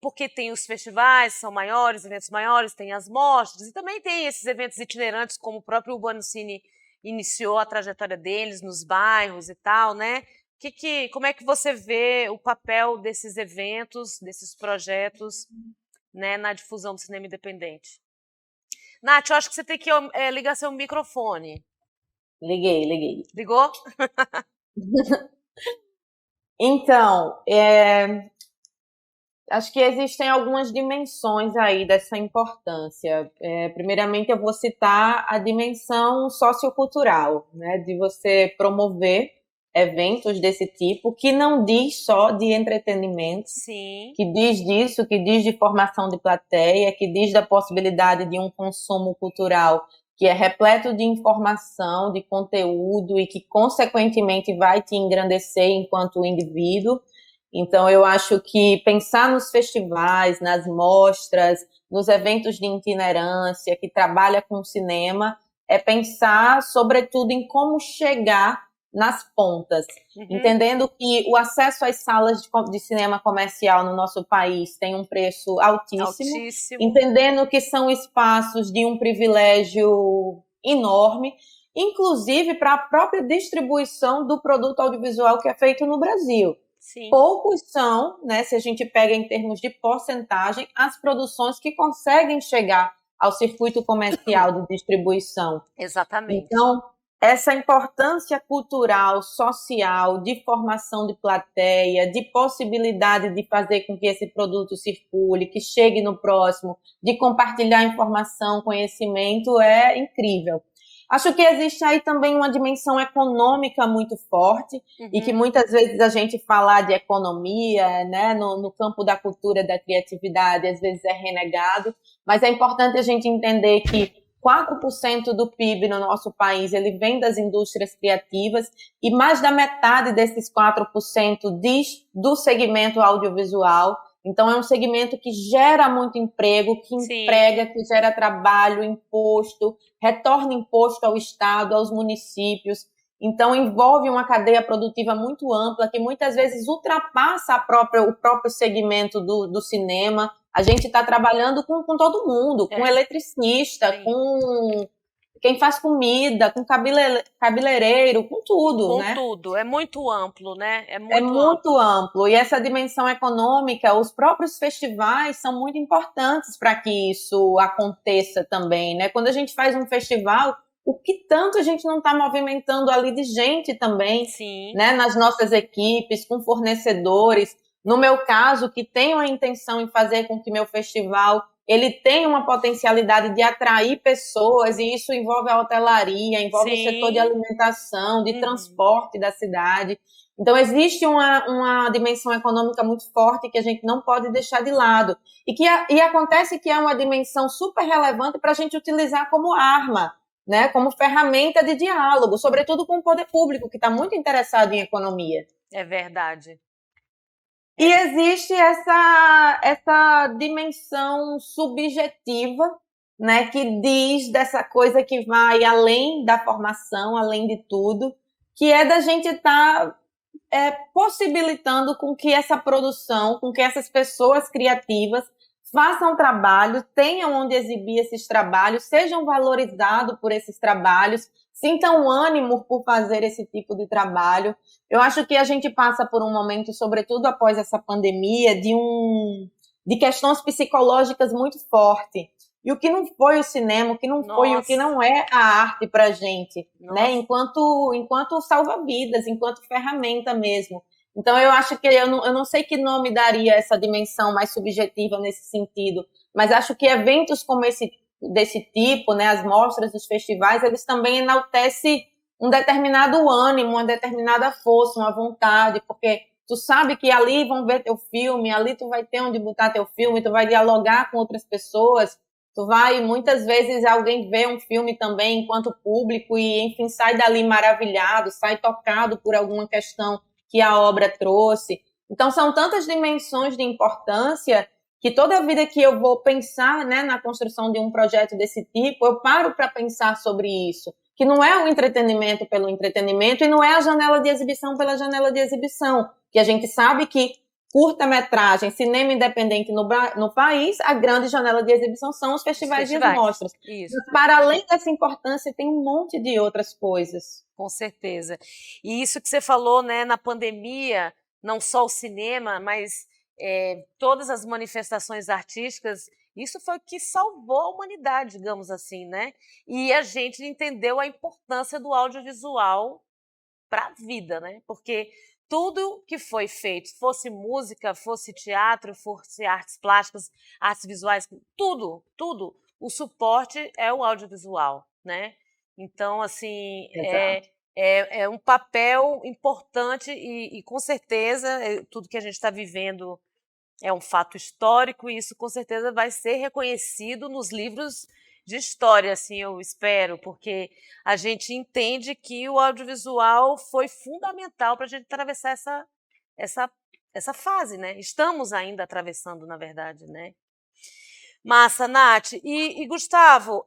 Porque tem os festivais, são maiores, eventos maiores, tem as mostras, e também tem esses eventos itinerantes, como o próprio Urbano Cine iniciou a trajetória deles nos bairros e tal, né? Como é que você vê o papel desses eventos, desses projetos, né, na difusão do cinema independente? Nath, eu acho que você tem que ligar seu microfone. Liguei. Ligou? Então, acho que existem algumas dimensões aí dessa importância. Primeiramente, eu vou citar a dimensão sociocultural, né, de você promover eventos desse tipo, que não diz só de entretenimento, que diz disso, que diz de formação de plateia, que diz da possibilidade de um consumo cultural que é repleto de informação, de conteúdo e que, consequentemente, vai te engrandecer enquanto indivíduo. Então, eu acho que pensar nos festivais, nas mostras, nos eventos de itinerância, que trabalha com cinema, é pensar, sobretudo, em como chegar nas pontas, entendendo que o acesso às salas de cinema comercial no nosso país tem um preço altíssimo, entendendo que são espaços de um privilégio enorme, inclusive para a própria distribuição do produto audiovisual que é feito no Brasil. Poucos são, né, se a gente pega em termos de porcentagem, as produções que conseguem chegar ao circuito comercial de distribuição. Exatamente. Então, essa importância cultural, social, de formação de plateia, de possibilidade de fazer com que esse produto circule, que chegue no próximo, de compartilhar informação, conhecimento, é incrível. Acho que existe aí também uma dimensão econômica muito forte e que muitas vezes a gente falar de economia, né, no campo da cultura, da criatividade, às vezes é renegado, mas é importante a gente entender que 4% do PIB no nosso país, ele vem das indústrias criativas e mais da metade desses 4% diz do segmento audiovisual. Então, é um segmento que gera muito emprego, que emprega, que gera trabalho, imposto, retorna imposto ao Estado, aos municípios. Então, envolve uma cadeia produtiva muito ampla, que muitas vezes ultrapassa o próprio segmento do cinema. A gente está trabalhando com todo mundo, com eletricista, com quem faz comida, com cabeleireiro, com tudo, né? Com tudo, é muito amplo, né? É muito amplo. E essa dimensão econômica, os próprios festivais são muito importantes para que isso aconteça também, né? Quando a gente faz um festival, o que tanto a gente não está movimentando ali de gente também, né? Nas nossas equipes, com fornecedores. No meu caso, que tenho a intenção em fazer com que meu festival ele tenha uma potencialidade de atrair pessoas, e isso envolve a hotelaria, envolve o setor de alimentação, de transporte da cidade. Então, existe uma dimensão econômica muito forte que a gente não pode deixar de lado. E acontece que é uma dimensão super relevante para a gente utilizar como arma, né? Como ferramenta de diálogo, sobretudo com o poder público, que está muito interessado em economia. É verdade. E existe essa dimensão subjetiva, né, que diz dessa coisa que vai além da formação, além de tudo, que é da gente estar possibilitando com que essa produção, com que essas pessoas criativas façam trabalho, tenham onde exibir esses trabalhos, sejam valorizados por esses trabalhos, sintam ânimo por fazer esse tipo de trabalho. Eu acho que a gente passa por um momento, sobretudo após essa pandemia, de questões psicológicas muito fortes. E o que não foi o cinema, o que não foi e o que não é a arte para a gente, né? Enquanto salva-vidas, enquanto ferramenta mesmo. Então, eu acho que eu não sei que nome daria essa dimensão mais subjetiva nesse sentido, mas acho que eventos como desse tipo, né, as mostras dos festivais, eles também enaltecem um determinado ânimo, uma determinada força, uma vontade, porque tu sabe que ali vão ver teu filme, ali tu vai ter onde botar teu filme, tu vai dialogar com outras pessoas, tu vai, muitas vezes alguém vê um filme também enquanto público e, enfim, sai dali maravilhado, sai tocado por alguma questão que a obra trouxe. Então, são tantas dimensões de importância que toda vida que eu vou pensar, né, na construção de um projeto desse tipo, eu paro para pensar sobre isso, que não é o entretenimento pelo entretenimento e não é a janela de exibição pela janela de exibição, que a gente sabe que curta-metragem, cinema independente no país, a grande janela de exibição são os festivais e as mostras. Isso. Mas, para além dessa importância, tem um monte de outras coisas. Com certeza. E isso que você falou, né, na pandemia, não só o cinema, mas todas as manifestações artísticas, isso foi o que salvou a humanidade, digamos assim, né? E a gente entendeu a importância do audiovisual para a vida, né? Porque tudo que foi feito, fosse música, fosse teatro, fosse artes plásticas, artes visuais, tudo, o suporte é o audiovisual, né? Então, assim, é um papel importante e com certeza, tudo que a gente está vivendo é um fato histórico e isso com certeza vai ser reconhecido nos livros de história, assim, eu espero, porque a gente entende que o audiovisual foi fundamental para a gente atravessar essa fase, né? Estamos ainda atravessando, na verdade, né? Massa, Nath. E Gustavo,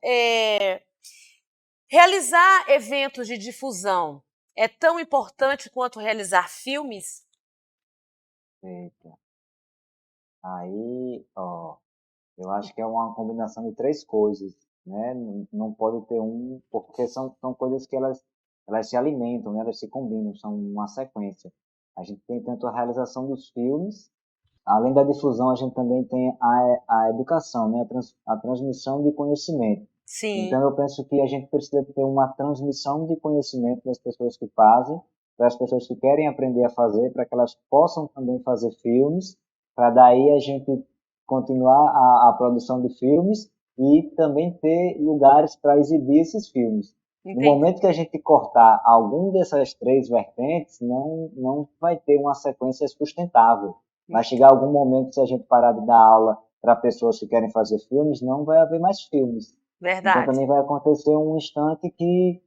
realizar eventos de difusão é tão importante quanto realizar filmes? Eita. Aí, ó, eu acho que é uma combinação de três coisas, né? Não pode ter um, porque são coisas que elas se alimentam, né? Elas se combinam, são uma sequência. A gente tem tanto a realização dos filmes, além da difusão, a gente também tem a educação, né? A transmissão de conhecimento. Sim. Então, eu penso que a gente precisa ter uma transmissão de conhecimento das pessoas que fazem, para as pessoas que querem aprender a fazer, para que elas possam também fazer filmes, para daí a gente continuar a produção de filmes e também ter lugares para exibir esses filmes. No momento que a gente cortar algum dessas três vertentes, não vai ter uma sequência sustentável. Vai chegar algum momento, se a gente parar de dar aula para pessoas que querem fazer filmes, não vai haver mais filmes. Verdade. Então também vai acontecer um instante que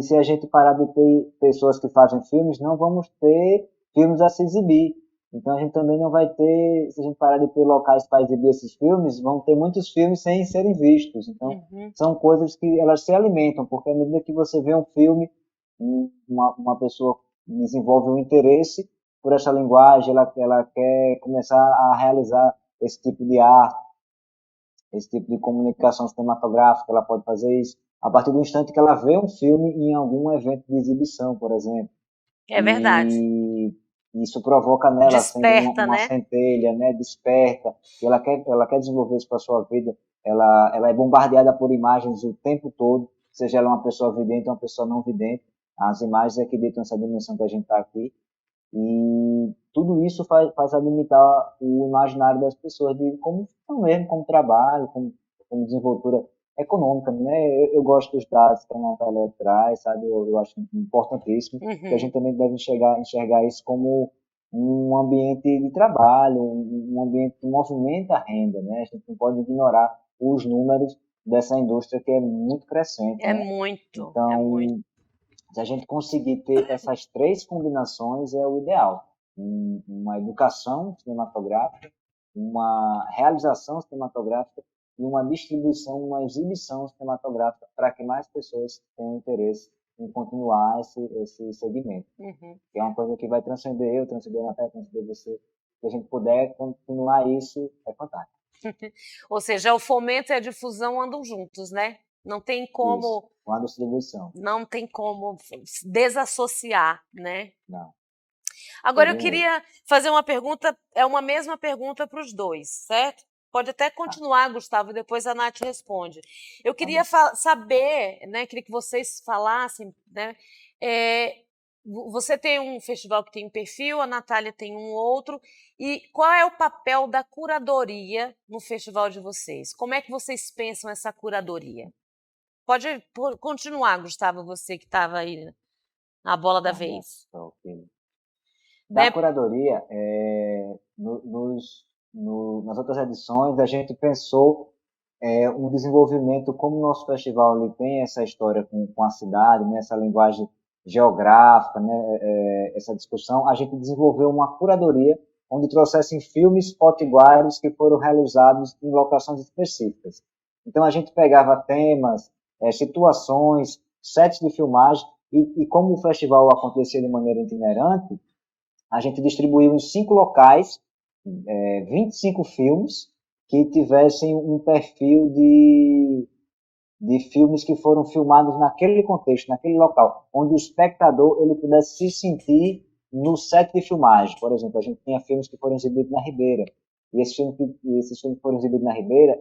se a gente parar de ter pessoas que fazem filmes, não vamos ter filmes a se exibir. Então a gente também não vai ter, se a gente parar de ter locais para exibir esses filmes, vão ter muitos filmes sem serem vistos. Então são coisas que elas se alimentam, porque à medida que você vê um filme, uma pessoa desenvolve um interesse por essa linguagem, ela quer começar a realizar esse tipo de arte, esse tipo de comunicação cinematográfica, ela pode fazer isso a partir do instante que ela vê um filme em algum evento de exibição, por exemplo. É verdade. E isso provoca nela desperta, uma né? centelha, né? Desperta. E ela quer desenvolver isso para a sua vida. Ela é bombardeada por imagens o tempo todo, seja ela uma pessoa vidente ou uma pessoa não vidente. As imagens é que ditam essa dimensão que a gente está aqui. E tudo isso faz alimentar o imaginário das pessoas de como estão mesmo, como trabalho, como desenvoltura econômica, né? Eu gosto dos dados que a Natália traz, sabe? Eu acho importantíssimo, que a gente também deve enxergar isso como um ambiente de trabalho, um ambiente que movimenta a renda, né? A gente não pode ignorar os números dessa indústria que é muito crescente, É né? muito, Então, é muito. se a gente conseguir ter essas três combinações, é o ideal. Uma educação cinematográfica, uma realização cinematográfica e uma distribuição, uma exibição cinematográfica para que mais pessoas tenham interesse em continuar esse segmento. Que é uma coisa que vai transcender eu, transcender a Natália, transcender você. Se a gente puder continuar isso, é fantástico. Ou seja, o fomento e a difusão andam juntos, né? Não tem Isso, como, com a distribuição. não tem como desassociar, né? Não, Agora eu seria mesmo. queria fazer uma pergunta, é uma mesma pergunta para os dois, certo? Pode até Tá, continuar, Gustavo, e depois a Nath responde. Eu tá queria bom. saber, né, queria que vocês falassem, né, você tem um festival que tem um perfil, a Natália tem um outro, e qual é o papel da curadoria no festival de vocês? Como é que vocês pensam essa curadoria? Pode continuar, Gustavo, você que estava aí na bola da Tá bom. vez. Tá, ok. Da Né? curadoria, nas outras edições, a gente pensou um desenvolvimento, como o nosso festival ele tem essa história com a cidade, né, essa linguagem geográfica, né, essa discussão, a gente desenvolveu uma curadoria onde trouxessem filmes potiguares que foram realizados em locações específicas. Então, a gente pegava temas, situações, sets de filmagem, e como o festival acontecia de maneira itinerante, a gente distribuiu em 5 locais, 25 filmes que tivessem um perfil de filmes que foram filmados naquele contexto, naquele local, onde o espectador ele pudesse se sentir no set de filmagem. Por exemplo, a gente tinha filmes que foram exibidos na Ribeira, e esses filmes que foram exibidos na Ribeira,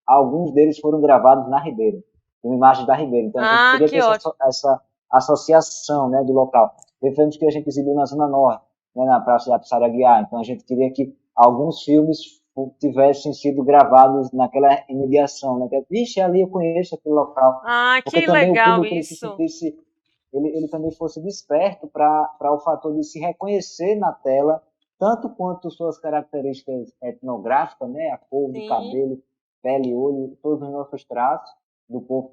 alguns deles foram gravados na Ribeira, com imagens da Ribeira. Então a gente Ah, queria ter que ótimo. essa associação, né, do local. Teve filmes que a gente exibiu na Zona Norte, né, na Praça da Pissarra. Então a gente queria que alguns filmes tivessem sido gravados naquela imediação, né? Vixe, ali eu conheço aquele local. Ah, Porque que também o legal público ele se isso. sentisse, ele também fosse desperto para o fator de se reconhecer na tela, tanto quanto suas características etnográficas, né? A cor do Sim, cabelo, pele, olho, todos os nossos traços do povo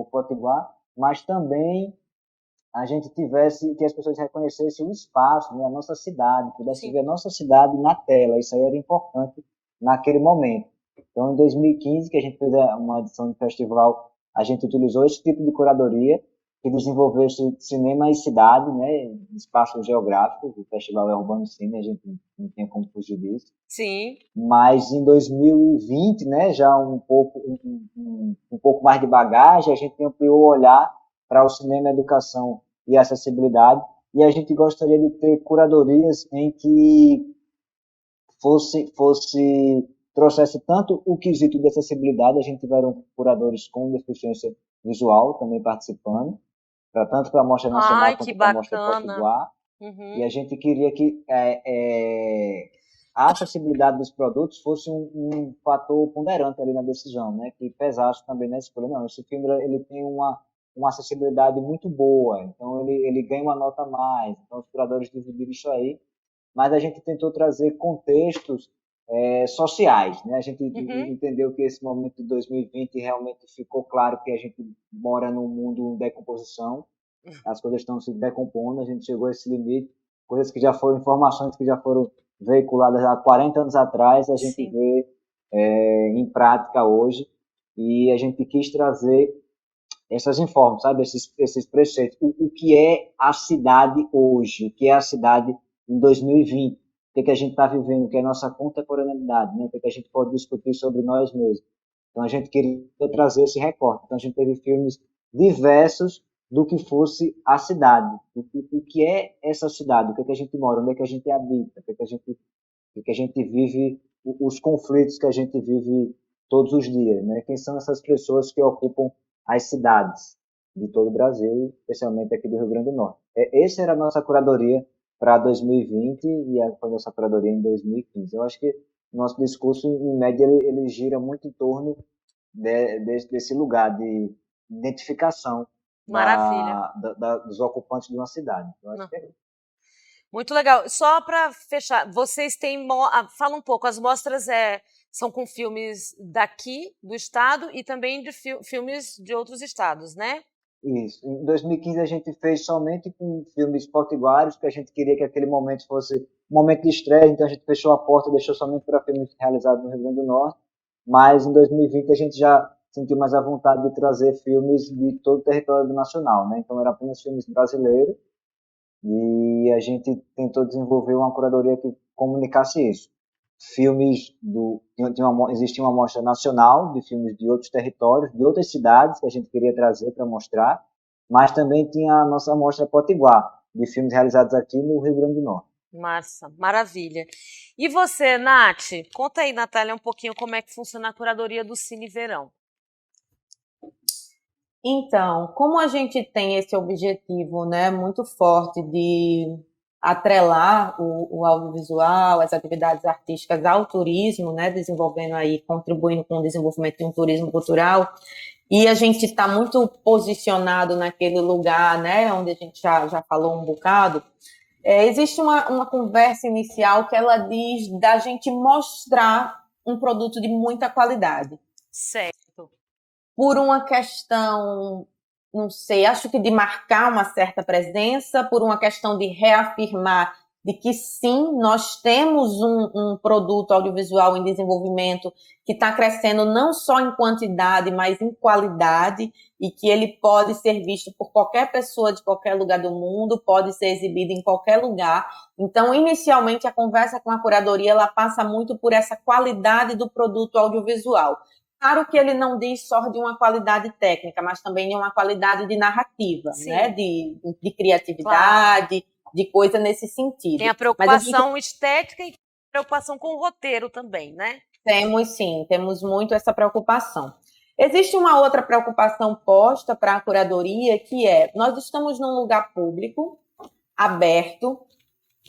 potiguar, mas também a gente tivesse, que as pessoas reconhecessem o espaço, né, a nossa cidade, pudesse sim. ver a nossa cidade na tela. Isso aí era importante naquele momento. Então, em 2015, que a gente fez uma edição de festival, a gente utilizou esse tipo de curadoria que desenvolvesse cinema e cidade, né, espaços geográficos. O festival é Urbano Cine, a gente não tinha como fugir disso. Sim. Mas em 2020, né, já um pouco mais de bagagem, a gente ampliou o olhar para o cinema, educação e acessibilidade, e a gente gostaria de ter curadorias em que trouxesse tanto o quesito de acessibilidade, a gente tiveram curadores com deficiência visual também participando, tanto para a Mostra Nacional Ai, que quanto para a Mostra bacana. Potiguar, e a Uhum. gente queria que a acessibilidade dos produtos fosse um fator ponderante ali na decisão, né? Que pesasse também na escolha. Não, esse filme ele tem uma acessibilidade muito boa, então ele ganha uma nota a mais. Então os curadores dividiram isso aí, mas a gente tentou trazer contextos sociais, né? A gente Uhum. entendeu que esse momento de 2020 realmente ficou claro que a gente mora num mundo em decomposição, as coisas estão se decompondo, a gente chegou a esse limite, coisas que já foram, informações que já foram veiculadas há 40 anos atrás, a gente Sim. vê em prática hoje, e a gente quis trazer essas informações, sabe, esses preceitos, o que é a cidade hoje, o que é a cidade em 2020, o que a gente está vivendo, o que é a nossa contemporaneidade, né? O que a gente pode discutir sobre nós mesmos. Então a gente queria trazer esse recorte. Então a gente teve filmes diversos do que fosse a cidade, o que é essa cidade, o que a gente mora, onde é que a gente habita, o que a gente vive, os conflitos que a gente vive todos os dias, né? Quem são essas pessoas que ocupam as cidades de todo o Brasil, especialmente aqui do Rio Grande do Norte. Essa era a nossa curadoria para 2020 e a nossa curadoria em 2015. Eu acho que o nosso discurso, em média, ele gira muito em torno desse lugar de identificação Maravilha. dos ocupantes de uma cidade. Eu acho Não. que é isso. Muito legal. Só para fechar, vocês têm. Fala um pouco, as mostras são com filmes daqui, do estado, e também de filmes de outros estados, né? Isso. Em 2015 a gente fez somente com filmes potiguares, porque a gente queria que aquele momento fosse um momento de estreia, então a gente fechou a porta, deixou somente para filmes realizados no Rio Grande do Norte. Mas em 2020 a gente já sentiu mais a vontade de trazer filmes de todo o território nacional, né? Então era apenas filmes brasileiros e a gente tentou desenvolver uma curadoria que comunicasse isso. filmes existia uma mostra nacional de filmes de outros territórios, de outras cidades que a gente queria trazer para mostrar, mas também tinha a nossa mostra Potiguar, de filmes realizados aqui no Rio Grande do Norte. Massa, maravilha. E você, Nath? Conta aí, Natália, um pouquinho como é que funciona a curadoria do Cine Verão. Então, como a gente tem esse objetivo, né, muito forte de atrelar o audiovisual, as atividades artísticas ao turismo, né, desenvolvendo aí, contribuindo com o desenvolvimento de um turismo cultural, e a gente está muito posicionado naquele lugar, né, onde a gente já falou um bocado, existe uma conversa inicial que ela diz da gente mostrar um produto de muita qualidade. Certo. Por uma questão, não sei, acho que de marcar uma certa presença, por uma questão de reafirmar de que sim, nós temos um produto audiovisual em desenvolvimento que está crescendo não só em quantidade, mas em qualidade, e que ele pode ser visto por qualquer pessoa de qualquer lugar do mundo, pode ser exibido em qualquer lugar. Então, inicialmente, a conversa com a curadoria ela passa muito por essa qualidade do produto audiovisual. Claro que ele não diz só de uma qualidade técnica, mas também de uma qualidade de narrativa, né? De criatividade, claro, de coisa nesse sentido. Tem a preocupação estética e a preocupação com o roteiro também, né? Temos sim, temos muito essa preocupação. Existe uma outra preocupação posta para a curadoria, que é, nós estamos num lugar público, aberto,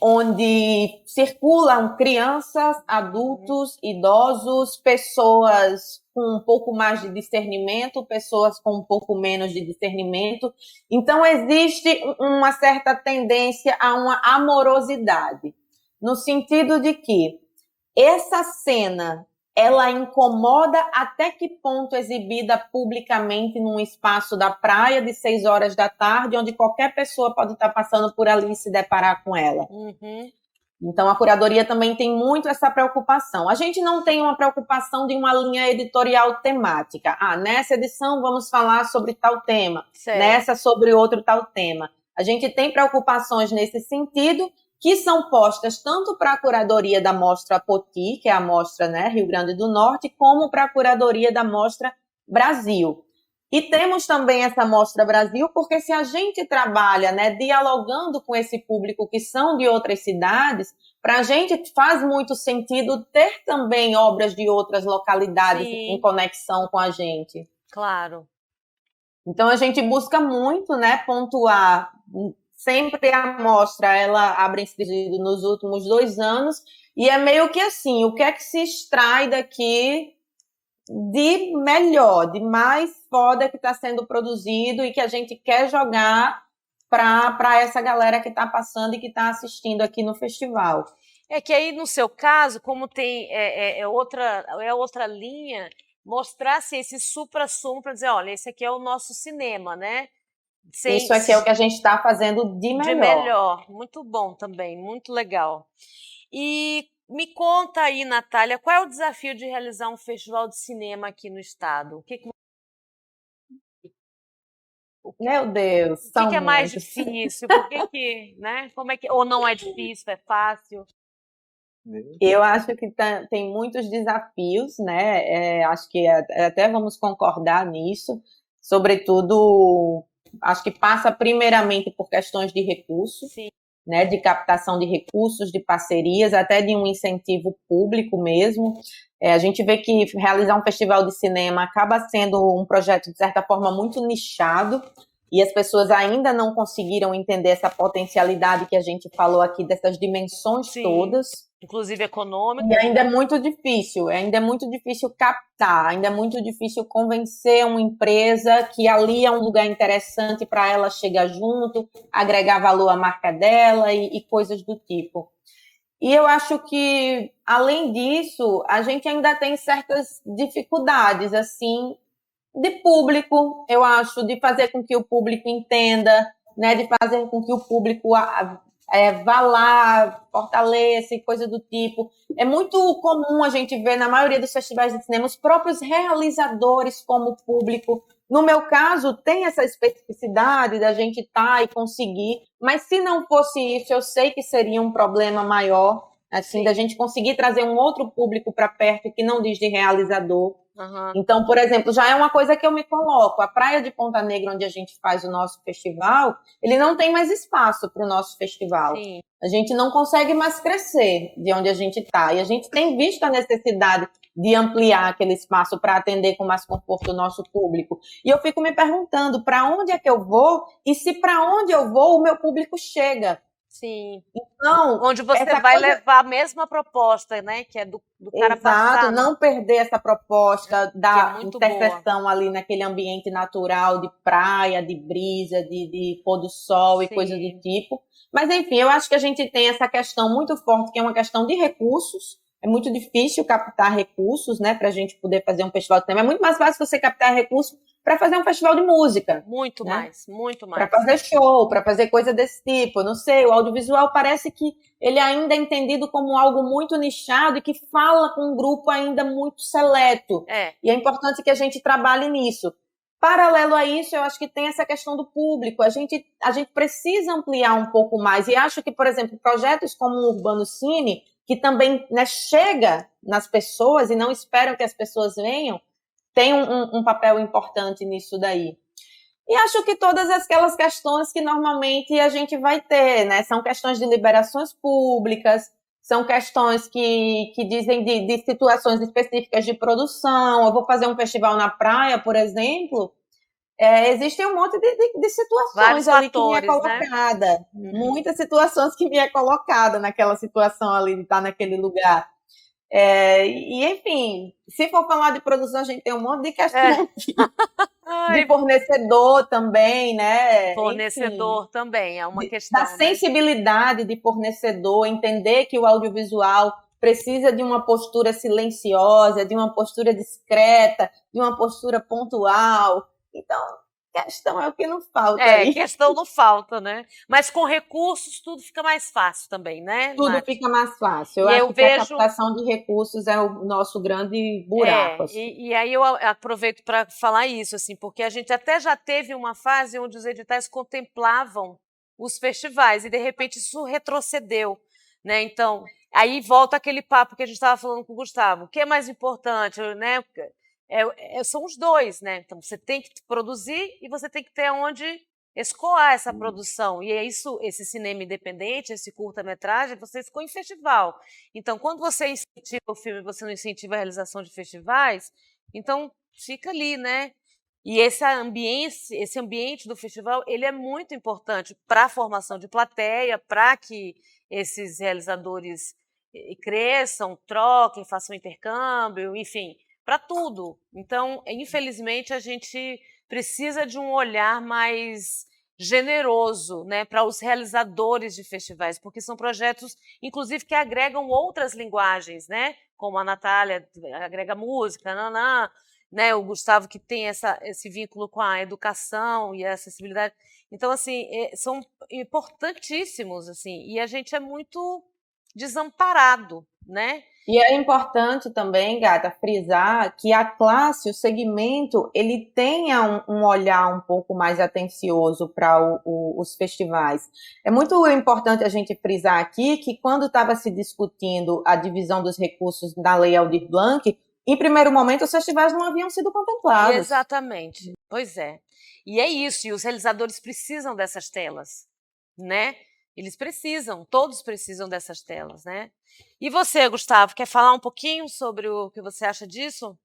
onde circulam crianças, adultos, idosos, pessoas com um pouco mais de discernimento, pessoas com um pouco menos de discernimento. Então, existe uma certa tendência a uma amorosidade, no sentido de que essa cena ela incomoda até que ponto exibida publicamente num espaço da praia de 6 horas da tarde, onde qualquer pessoa pode estar passando por ali e se deparar com ela. Uhum. Então, a curadoria também tem muito essa preocupação. A gente não tem uma preocupação de uma linha editorial temática. Nessa edição vamos falar sobre tal tema, certo, nessa sobre outro tal tema. A gente tem preocupações nesse sentido, que são postas tanto para a curadoria da Mostra Poti, que é a mostra, né, Rio Grande do Norte, como para a curadoria da Mostra Brasil. E temos também essa Mostra Brasil, porque se a gente trabalha, né, dialogando com esse público que são de outras cidades, para a gente faz muito sentido ter também obras de outras localidades, sim, em conexão com a gente. Claro. Então a gente busca muito, né, pontuar. Sempre a mostra, ela abre inscrito nos últimos 2 anos, e é meio que assim, o que é que se extrai daqui de melhor, de mais foda que está sendo produzido e que a gente quer jogar para essa galera que está passando e que está assistindo aqui no festival. É que aí, no seu caso, como tem outra linha, mostrar assim, esse supra-sumo para dizer, olha, esse aqui é o nosso cinema, né? Isso aqui é o que a gente está fazendo de melhor. De melhor, muito bom também, muito legal. E me conta aí, Natália, qual é o desafio de realizar um festival de cinema aqui no estado? Meu Deus, o que é mais difícil? Por que, né? Como é que, ou não é difícil, é fácil? Eu acho que tem muitos desafios, né? Acho que até vamos concordar nisso, sobretudo. Acho que passa primeiramente por questões de recursos, sim, né, de captação de recursos, de parcerias, até de um incentivo público mesmo. A gente vê que realizar um festival de cinema acaba sendo um projeto, de certa forma, muito nichado, e as pessoas ainda não conseguiram entender essa potencialidade que a gente falou aqui, dessas dimensões, sim, todas. Inclusive econômica. E ainda é muito difícil captar, ainda é muito difícil convencer uma empresa que ali é um lugar interessante para ela chegar junto, agregar valor à marca dela e coisas do tipo. E eu acho que, além disso, a gente ainda tem certas dificuldades, assim, de público, eu acho, de fazer com que o público entenda, né, de fazer com que o público vá lá, fortaleça e coisa do tipo. É muito comum a gente ver, na maioria dos festivais de cinema, os próprios realizadores como público. No meu caso, tem essa especificidade da gente estar e conseguir, mas se não fosse isso, eu sei que seria um problema maior, assim, Sim. da gente conseguir trazer um outro público para perto que não diz de realizador. Aham. Então, por exemplo, já é uma coisa que eu me coloco. A praia de Ponta Negra, onde a gente faz o nosso festival, ele não tem mais espaço para o nosso festival. Sim. A gente não consegue mais crescer de onde a gente está. E a gente tem visto a necessidade de ampliar aquele espaço para atender com mais conforto o nosso público. E eu fico me perguntando para onde é que eu vou e se para onde eu vou o meu público chega. Sim. Então, Onde você essa vai coisa... levar a mesma proposta, né? Que é do cara Exato, passar. não perder essa proposta da muito interseção ali naquele ambiente natural de praia, de brisa, de pôr do sol e Sim. coisa do tipo. Mas, enfim, eu acho que a gente tem essa questão muito forte, que é uma questão de recursos. É muito difícil captar recursos, né, para a gente poder fazer um festival de cinema. É muito mais fácil você captar recursos para fazer um festival de música. Muito né? mais, muito mais. Para fazer show, para fazer coisa desse tipo. Não sei, o audiovisual parece que ele ainda é entendido como algo muito nichado e que fala com um grupo ainda muito seleto. E é importante que a gente trabalhe nisso. Paralelo a isso, eu acho que tem essa questão do público. A gente precisa ampliar um pouco mais. E acho que, por exemplo, projetos como o Urbano Cine, que também, né, chega nas pessoas e não esperam que as pessoas venham, tem um papel importante nisso daí. E acho que todas aquelas questões que normalmente a gente vai ter, né? São questões de liberações públicas, são questões que dizem de situações específicas de produção. Eu vou fazer um festival na praia, por exemplo, existem um monte de situações vários ali fatores, que me é colocada. Né? Muitas situações que me é colocada naquela situação ali de estar naquele lugar. E, enfim, se for falar de produção, a gente tem um monte de questões de fornecedor também, né? Fornecedor Enfim, também, é uma questão. Da sensibilidade de fornecedor, entender que o audiovisual precisa de uma postura silenciosa, de uma postura discreta, de uma postura pontual. Então, questão é o que não falta aí. Questão não falta, né? Mas com recursos tudo fica mais fácil também, né, Tudo Nath? fica mais fácil. Eu E acho eu que a vejo... captação de recursos é o nosso grande buraco. Assim. E aí eu aproveito para falar isso, assim, porque a gente até já teve uma fase onde os editais contemplavam os festivais e de repente isso retrocedeu, né? Então, aí volta aquele papo que a gente estava falando com o Gustavo. O que é mais importante, né? São os dois, né? Então você tem que produzir e você tem que ter onde escoar essa produção. E é isso, esse cinema independente, esse curta-metragem, você escoa em festival. Então, quando você incentiva o filme, você não incentiva a realização de festivais, então fica ali, né? E esse ambiente do festival, ele é muito importante para a formação de plateia, para que esses realizadores cresçam, troquem, façam intercâmbio, enfim, para tudo. Então, infelizmente, a gente precisa de um olhar mais generoso, né, para os realizadores de festivais, porque são projetos, inclusive, que agregam outras linguagens, né, como a Natália agrega música, né, o Gustavo que tem esse vínculo com a educação e a acessibilidade. Então, assim, são importantíssimos, assim, e a gente é muito desamparado, né? E é importante também, Gata, frisar que a classe, o segmento, ele tenha um olhar um pouco mais atencioso para os festivais. É muito importante a gente frisar aqui que quando estava se discutindo a divisão dos recursos da Lei Aldir Blanc, em primeiro momento os festivais não haviam sido contemplados. Exatamente, pois é. E é isso, e os realizadores precisam dessas telas, né? Eles precisam, todos precisam dessas telas, né? E você, Gustavo, quer falar um pouquinho sobre o que você acha disso?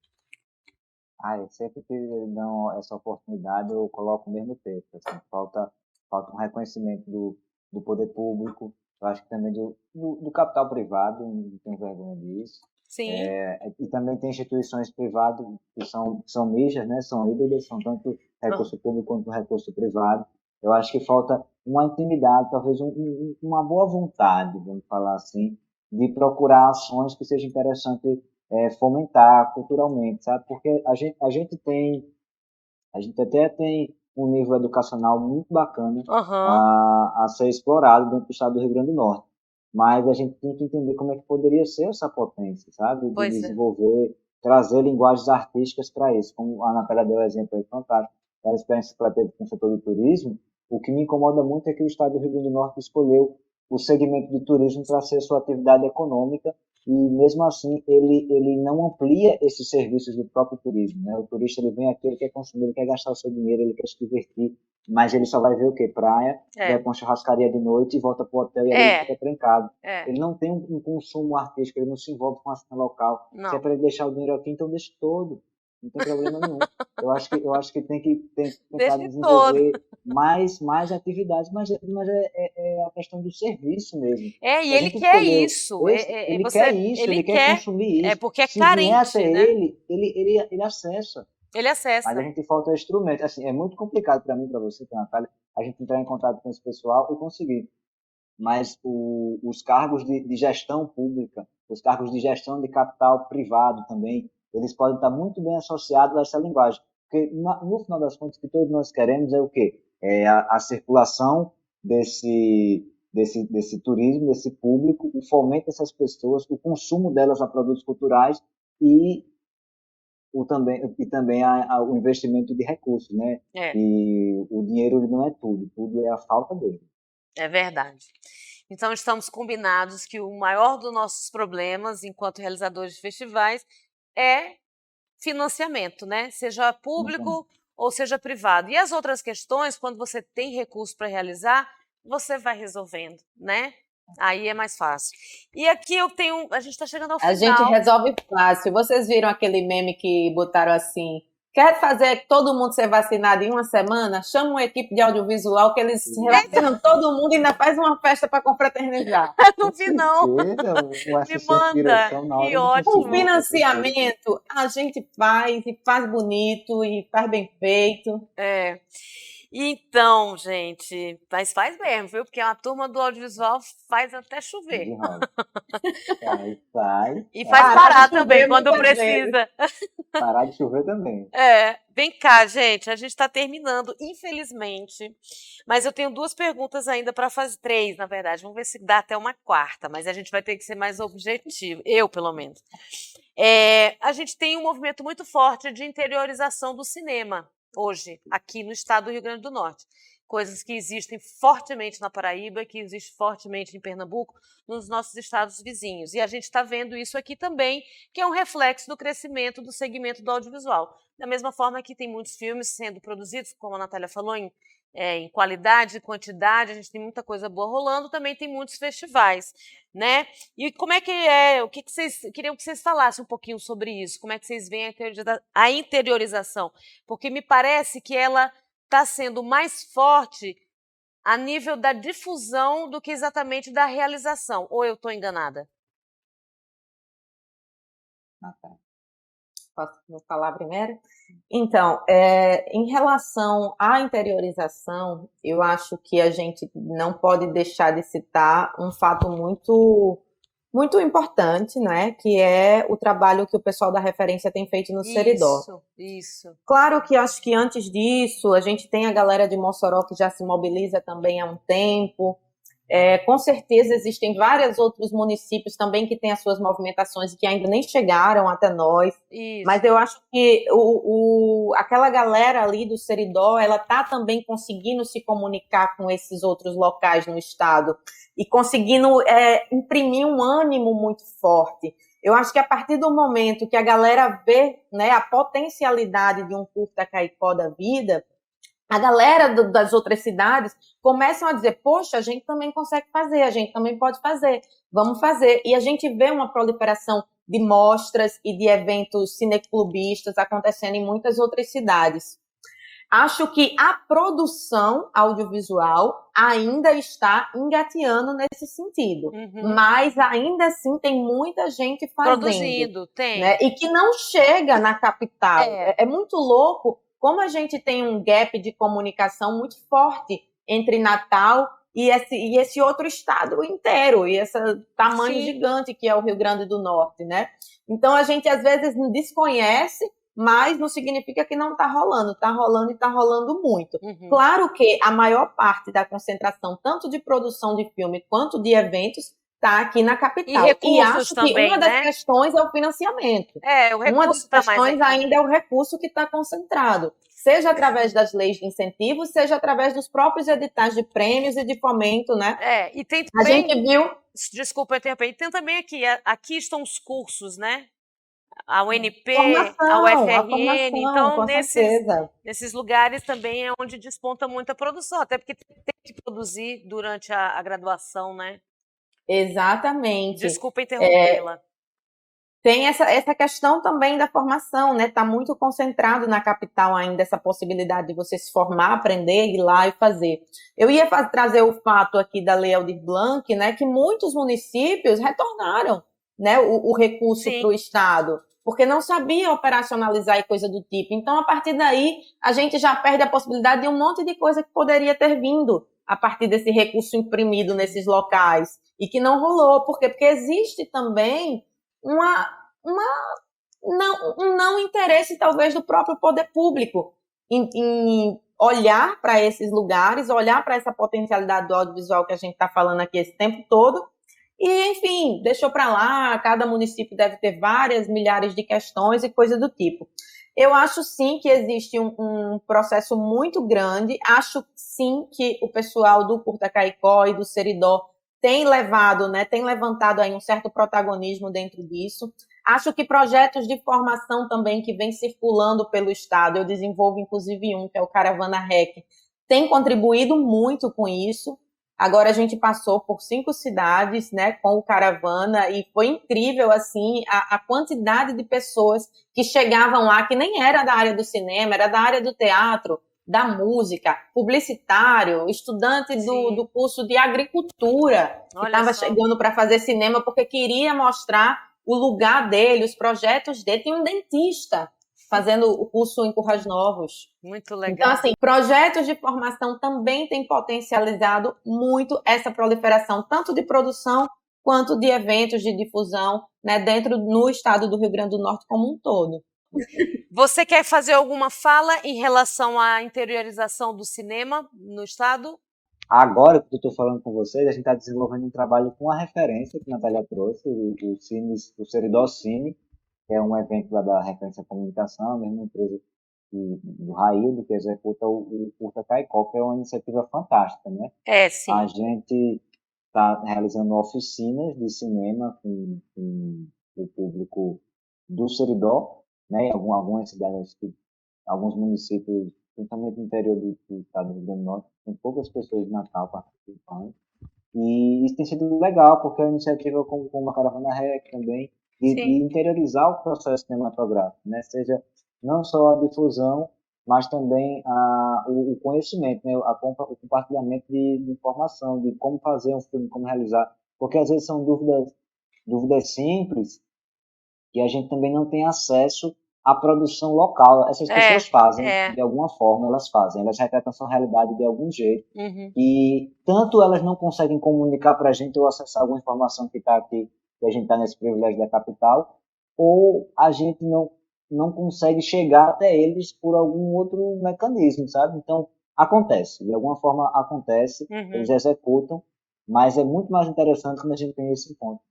Sempre que eles dão essa oportunidade, eu coloco o mesmo texto. Assim, falta um reconhecimento do poder público, eu acho que também do capital privado, não tenho vergonha disso. Sim. E também tem instituições privadas que são mistas, né? São híbridas, são tanto recurso público quanto recurso privado. Eu acho que falta uma intimidade, talvez uma boa vontade, vamos falar assim, de procurar ações que sejam interessantes fomentar culturalmente, sabe? Porque a gente até tem um nível educacional muito bacana a ser explorado dentro do estado do Rio Grande do Norte. Mas a gente tem que entender como é que poderia ser essa potência, sabe? De desenvolver, trazer linguagens artísticas para isso. Como a Ana Pera deu um exemplo aí fantástico da experiência que ela teve com o setor do turismo, o que me incomoda muito é que o estado do Rio Grande do Norte escolheu o segmento de turismo para ser sua atividade econômica, e mesmo assim ele não amplia esses serviços do próprio turismo, né? O turista ele vem aqui, ele quer consumir, ele quer gastar o seu dinheiro, ele quer se divertir, mas ele só vai ver o quê? Praia, vai para uma churrascaria de noite e volta para o hotel e aí ele fica trancado. Ele não tem um consumo artístico, ele não se envolve com a cena local. Não. Se é para ele deixar o dinheiro aqui, então deixe todo. Não tem problema nenhum. Eu acho que tem que tentar desenvolver mais atividades, mas é a questão do serviço mesmo. E ele quer isso. Ele quer isso, ele quer consumir isso. Porque é Se carente, vier até né? ele acessa. Ele acessa. Mas a gente falta instrumento. Assim, é muito complicado para mim, para você, Natália, a gente entrar em contato com esse pessoal e conseguir. Mas os cargos de gestão pública, os cargos de gestão de capital privado também, eles podem estar muito bem associados a essa linguagem. Porque, no final das contas, o que todos nós queremos é o quê? É a circulação desse turismo, desse público, o fomento dessas pessoas, o consumo delas a produtos culturais e também o investimento de recursos, né? E o dinheiro ele não é tudo é a falta dele. É verdade. Então, estamos combinados que o maior dos nossos problemas, enquanto realizadores de festivais, é financiamento, né? Seja público ou seja privado. E as outras questões, quando você tem recurso para realizar, você vai resolvendo, né? Aí é mais fácil. E aqui a gente está chegando ao final. A gente resolve fácil. Vocês viram aquele meme que botaram assim: quer fazer todo mundo ser vacinado em uma semana? Chama uma equipe de audiovisual que eles vacinam todo mundo e ainda faz uma festa para confraternizar. Não vi, não. Me manda. Que ótimo. O financiamento a gente faz e faz bonito e faz bem feito. Então, gente, mas faz mesmo, viu? Porque a turma do audiovisual faz até chover. E faz parar também quando precisa. Parar de chover também. Vem cá, gente, a gente está terminando, infelizmente. Mas eu tenho 2 perguntas ainda para fazer, 3, na verdade. Vamos ver se dá até uma 4ª, mas a gente vai ter que ser mais objetivo, eu pelo menos. A gente tem um movimento muito forte de interiorização do cinema hoje, aqui no estado do Rio Grande do Norte. Coisas que existem fortemente na Paraíba, que existem fortemente em Pernambuco, nos nossos estados vizinhos. E a gente está vendo isso aqui também, que é um reflexo do crescimento do segmento do audiovisual. Da mesma forma que tem muitos filmes sendo produzidos, como a Natália falou, em qualidade e quantidade, a gente tem muita coisa boa rolando, também tem muitos festivais, né? E como é que o que vocês queriam que vocês falassem um pouquinho sobre isso? Como é que vocês veem a interiorização? Porque me parece que ela está sendo mais forte a nível da difusão do que exatamente da realização. Ou eu estou enganada? Posso falar primeiro? Então, em relação à interiorização, eu acho que a gente não pode deixar de citar um fato muito, muito importante, né? Que é o trabalho que o pessoal da referência tem feito no Seridó. Isso. Claro que acho que antes disso, a gente tem a galera de Mossoró que já se mobiliza também há um tempo. Com certeza existem vários outros municípios também que têm as suas movimentações e que ainda nem chegaram até nós. Isso. Mas eu acho que aquela galera ali do Seridó, ela está também conseguindo se comunicar com esses outros locais no estado e conseguindo imprimir um ânimo muito forte. Eu acho que a partir do momento que a galera vê, né, a potencialidade de um curta Caicó da vida, a galera das outras cidades começam a dizer, poxa, a gente também consegue fazer, a gente também pode fazer, vamos fazer. E a gente vê uma proliferação de mostras e de eventos cineclubistas acontecendo em muitas outras cidades. Acho que a produção audiovisual ainda está engateando nesse sentido, mas ainda assim tem muita gente fazendo. Produzindo, tem. Né? E que não chega na capital. É muito louco como a gente tem um gap de comunicação muito forte entre Natal e esse outro estado inteiro, e esse tamanho gigante que é o Rio Grande do Norte, né? Então, a gente às vezes desconhece, mas não significa que não está rolando. Está rolando e está rolando muito. Claro que a maior parte da concentração, tanto de produção de filme quanto de eventos, está aqui na capital. E acho também, que uma das questões é o financiamento. O recurso uma das questões ainda é o recurso que está concentrado. seja através das leis de incentivo, seja através dos próprios editais de prêmios e de fomento, né? E tem A também, gente viu... desculpa interromper, tem também aqui estão os cursos, né? A UNP, a Formação, UFRN, então com certeza. nesses lugares também é onde desponta muita produção, até porque tem que produzir durante a graduação, né? Exatamente. Desculpa interrompê-la. Tem essa questão também da formação, né? Está muito concentrado na capital ainda essa possibilidade de você se formar, aprender, ir lá e fazer. Eu ia trazer o fato aqui da Lei Aldir Blanc, né? Que muitos municípios retornaram, né, o recurso para o Estado, porque não sabia operacionalizar e coisa do tipo. Então, a partir daí, a gente já perde a possibilidade de um monte de coisa que poderia ter vindo a partir desse recurso imprimido nesses locais e que não rolou. Por quê? Porque existe também um não interesse, talvez, do próprio poder público em olhar para esses lugares, olhar para essa potencialidade do audiovisual que a gente está falando aqui esse tempo todo, e, enfim, deixou para lá, cada município deve ter várias milhares de questões e coisa do tipo. Eu acho, sim, que existe um processo muito grande, acho, sim, que o pessoal do Curta Caicó e do Seridó tem levantado aí um certo protagonismo dentro disso. Acho que projetos de formação também que vem circulando pelo Estado, eu desenvolvo inclusive um, que é o Caravana REC, tem contribuído muito com isso. Agora a gente passou por 5 cidades, né, com o Caravana, e foi incrível, assim, a quantidade de pessoas que chegavam lá, que nem era da área do cinema, era da área do teatro, da música, publicitário, estudante do curso de agricultura, que estava chegando para fazer cinema porque queria mostrar o lugar dele, os projetos dele. Tem um dentista fazendo o curso em Currais Novos. Muito legal. Então, assim, projetos de formação também têm potencializado muito essa proliferação, tanto de produção quanto de eventos de difusão, né, no estado do Rio Grande do Norte como um todo. Você quer fazer alguma fala em relação à interiorização do cinema no estado? Agora que eu estou falando com vocês, a gente está desenvolvendo um trabalho com a referência que a Natália trouxe, o Seridó Cine, que é um evento lá da Referência Comunicação, a mesma empresa do Raildo, que executa o Curta Caicó, que é uma iniciativa fantástica, né? Sim. A gente está realizando oficinas de cinema com o público do Seridó, né? Em algumas cidades, alguns municípios, principalmente no interior do estado do Rio Grande do Norte, tem poucas pessoas de Natal participando. E isso tem sido legal, porque é uma iniciativa como a Caravana REC também, de interiorizar o processo cinematográfico, né? Seja não só a difusão, mas também o conhecimento, né? O compartilhamento de informação, de como fazer um filme, como realizar. Porque às vezes são dúvidas simples que a gente também não tem acesso à produção local. Essas pessoas fazem, de alguma forma, elas retratam sua realidade de algum jeito. E tanto elas não conseguem comunicar para a gente ou acessar alguma informação que está aqui, que a gente está nesse privilégio da capital, ou a gente não consegue chegar até eles por algum outro mecanismo, sabe? Então, acontece, de alguma forma acontece, eles executam, mas é muito mais interessante quando a gente tem esse ponto,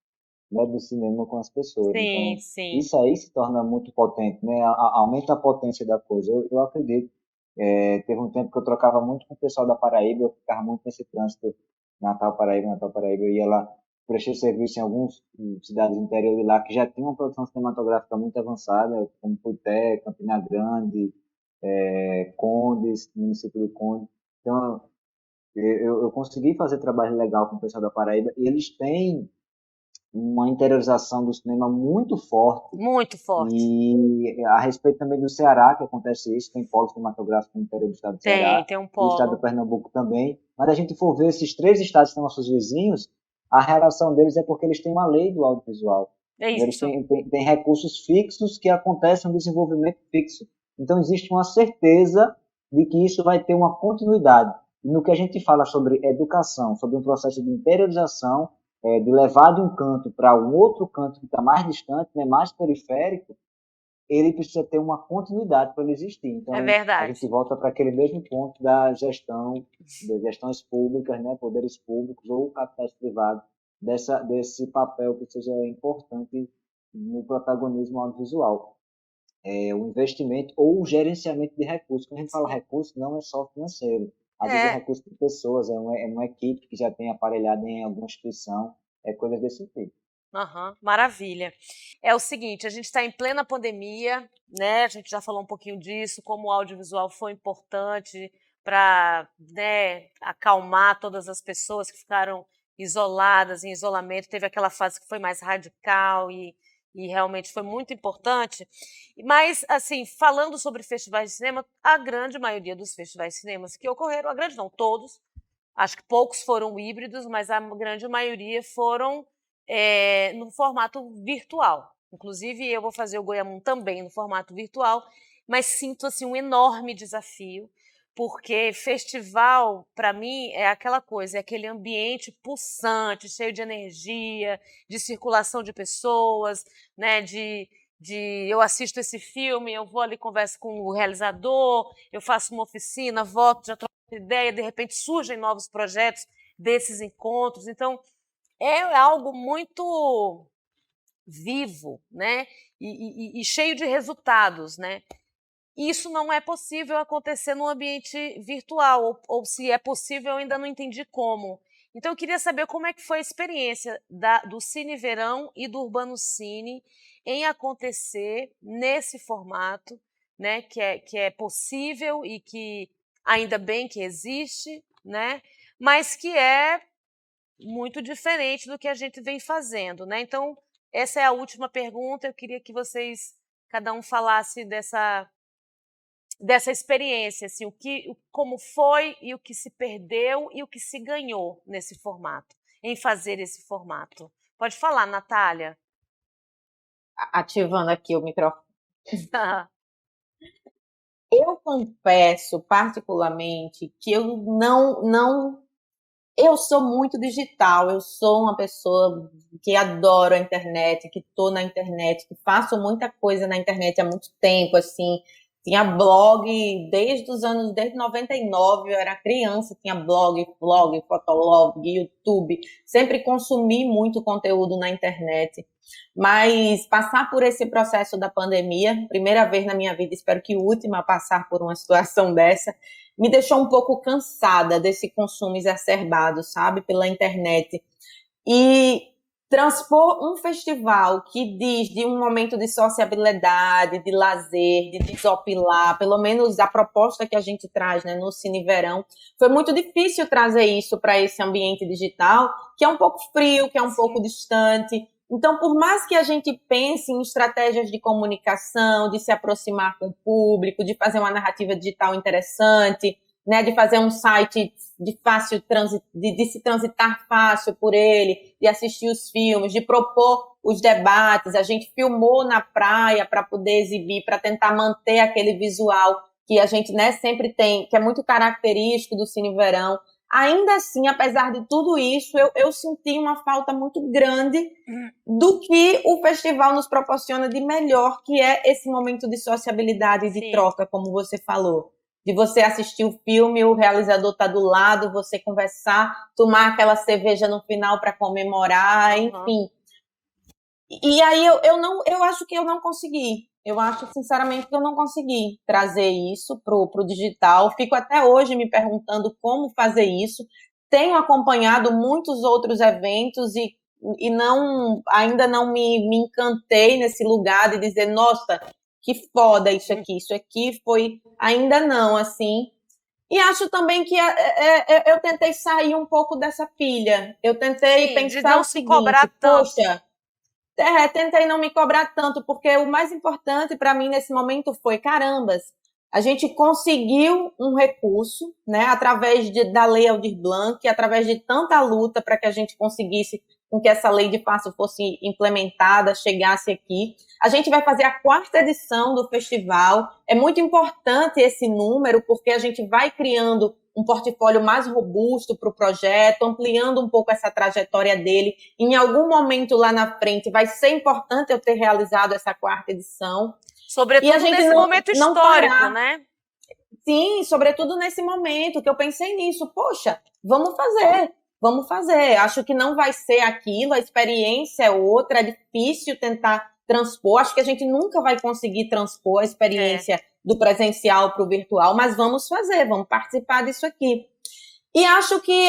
né, do cinema com as pessoas. Então, isso aí se torna muito potente, né? Aumenta a potência da coisa. Eu acredito. Teve um tempo que eu trocava muito com o pessoal da Paraíba, eu ficava muito nesse trânsito Natal, Paraíba, eu ia lá, prestei serviço em algumas cidades do interior de lá que já tinham uma produção cinematográfica muito avançada, como Puité, Campina Grande, Condes, município do Conde. Então, eu consegui fazer trabalho legal com o pessoal da Paraíba, e eles têm uma interiorização do cinema muito forte. Muito forte. E a respeito também do Ceará, que acontece isso, tem polo cinematográfico no interior do estado do Ceará. Tem um polo. No estado do Pernambuco também. Mas a gente for ver esses 3 estados que são nossos vizinhos, a relação deles é porque eles têm uma lei do audiovisual. Eles têm recursos fixos que acontecem um desenvolvimento fixo. Então existe uma certeza de que isso vai ter uma continuidade. E no que a gente fala sobre educação, sobre um processo de interiorização, de levar de um canto para um outro canto que está mais distante, né, mais periférico, ele precisa ter uma continuidade para ele existir. Então, a gente volta para aquele mesmo ponto das gestões públicas, né, poderes públicos ou capitais privados, desse papel que seja importante no protagonismo audiovisual. o investimento ou o gerenciamento de recursos. Quando a gente fala recurso, não é só financeiro. Às vezes é recurso de pessoas, é uma equipe que já tem aparelhado em alguma instituição, coisas desse tipo. Maravilha. É o seguinte, a gente está em plena pandemia, né? A gente já falou um pouquinho disso, como o audiovisual foi importante para, né, acalmar todas as pessoas que ficaram isoladas, em isolamento. Teve aquela fase que foi mais radical e realmente foi muito importante. Mas, assim, falando sobre festivais de cinema, a grande maioria dos festivais de cinemas que ocorreram, a grande não, todos, acho que poucos foram híbridos, mas a grande maioria foram no formato virtual. Inclusive, eu vou fazer o Goiamum também no formato virtual, mas sinto assim, um enorme desafio, porque festival, para mim, é aquela coisa, é aquele ambiente pulsante, cheio de energia, de circulação de pessoas, né, eu assisto esse filme, eu vou ali, converso com o realizador, eu faço uma oficina, volto, já troco ideia, de repente surgem novos projetos desses encontros. Então, é algo muito vivo, né? E cheio de resultados, né? Isso não é possível acontecer no ambiente virtual, ou se é possível, eu ainda não entendi como. Então, eu queria saber como é que foi a experiência do Cine Verão e do Urbano Cine em acontecer nesse formato, né? Que é possível e que ainda bem que existe, né? Mas que é muito diferente do que a gente vem fazendo, né? Então, essa é a última pergunta. Eu queria que vocês, cada um, falasse dessa experiência, assim, como foi e o que se perdeu e o que se ganhou nesse formato, em fazer esse formato. Pode falar, Natália. Ativando aqui o microfone. Eu confesso, particularmente, que eu sou muito digital, eu sou uma pessoa que adoro a internet, que estou na internet, que faço muita coisa na internet há muito tempo, assim. Tinha blog desde 99, eu era criança, tinha blog, fotolog, YouTube, sempre consumi muito conteúdo na internet. Mas passar por esse processo da pandemia, primeira vez na minha vida, espero que última a passar por uma situação dessa, me deixou um pouco cansada desse consumo exacerbado, sabe, pela internet. E transpor um festival que diz de um momento de sociabilidade, de lazer, de desopilar, pelo menos a proposta que a gente traz, né, no Cine Verão, foi muito difícil trazer isso para esse ambiente digital, que é um pouco frio, que é um pouco distante. Então, por mais que a gente pense em estratégias de comunicação, de se aproximar com o público, de fazer uma narrativa digital interessante, né, de fazer um site de fácil de se transitar fácil por ele, de assistir os filmes, de propor os debates. A gente filmou na praia para poder exibir, para tentar manter aquele visual que a gente, né, sempre tem, que é muito característico do Cine Verão. Ainda assim, apesar de tudo isso, eu senti uma falta muito grande do que o festival nos proporciona de melhor, que é esse momento de sociabilidade e de troca, como você falou. De você assistir o filme, o realizador tá do lado, você conversar, tomar aquela cerveja no final para comemorar, enfim. E aí eu acho que eu não consegui. Eu acho, sinceramente, que eu não consegui trazer isso pro digital. Fico até hoje me perguntando como fazer isso. Tenho acompanhado muitos outros eventos e ainda não me encantei nesse lugar de dizer, nossa, que foda isso aqui foi, ainda não, assim. E acho também que eu tentei sair um pouco dessa pilha. Eu tentei pensar o seguinte, cobrar tanto. Poxa, tentei não me cobrar tanto, porque o mais importante para mim nesse momento foi, carambas, a gente conseguiu um recurso, né, através da Lei Aldir Blanc, através de tanta luta para que a gente conseguisse com que essa lei de fato fosse implementada, chegasse aqui. A gente vai fazer a 4ª edição do festival. É muito importante esse número, porque a gente vai criando um portfólio mais robusto para o projeto, ampliando um pouco essa trajetória dele. Em algum momento lá na frente vai ser importante eu ter realizado essa 4ª edição. Sobretudo nesse momento histórico, né? Sim, sobretudo nesse momento que eu pensei nisso. Poxa, vamos fazer. Acho que não vai ser aquilo, a experiência é outra, é difícil tentar transpor. Acho que a gente nunca vai conseguir transpor a experiência do presencial para o virtual, mas vamos fazer, vamos participar disso aqui. E acho que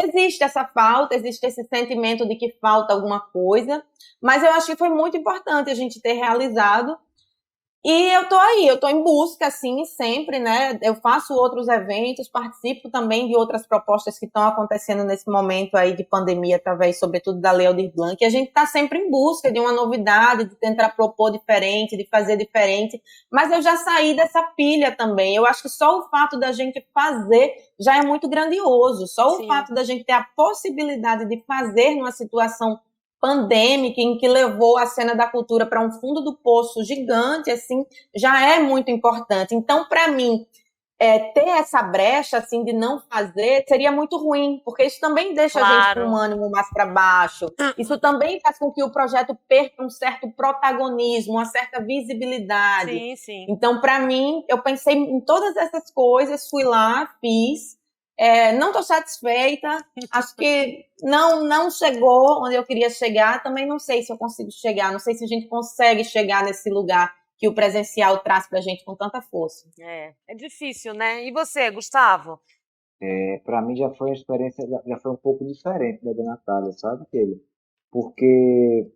existe essa falta, existe esse sentimento de que falta alguma coisa, mas eu acho que foi muito importante a gente ter realizado. E eu tô em busca, assim, sempre, né? Eu faço outros eventos, participo também de outras propostas que estão acontecendo nesse momento aí de pandemia, através, sobretudo, da Lei Aldir Blanc, e a gente está sempre em busca de uma novidade, de tentar propor diferente, de fazer diferente, mas eu já saí dessa pilha também. Eu acho que só o fato da gente fazer já é muito grandioso, só o fato da gente ter a possibilidade de fazer numa situação pandêmica, em que levou a cena da cultura para um fundo do poço gigante, assim, já é muito importante. Então, para mim, ter essa brecha, assim, de não fazer, seria muito ruim, porque isso também deixa a gente com um ânimo mais para baixo. Isso também faz com que o projeto perca um certo protagonismo, uma certa visibilidade. Sim, sim. Então, para mim, eu pensei em todas essas coisas, fui lá, fiz. Não estou satisfeita, acho que não chegou onde eu queria chegar, também não sei se eu consigo chegar, não sei se a gente consegue chegar nesse lugar que o presencial traz para a gente com tanta força. É difícil, né? E você, Gustavo? Para mim já foi uma experiência, já foi um pouco diferente da Natália, sabe, Keila? Porque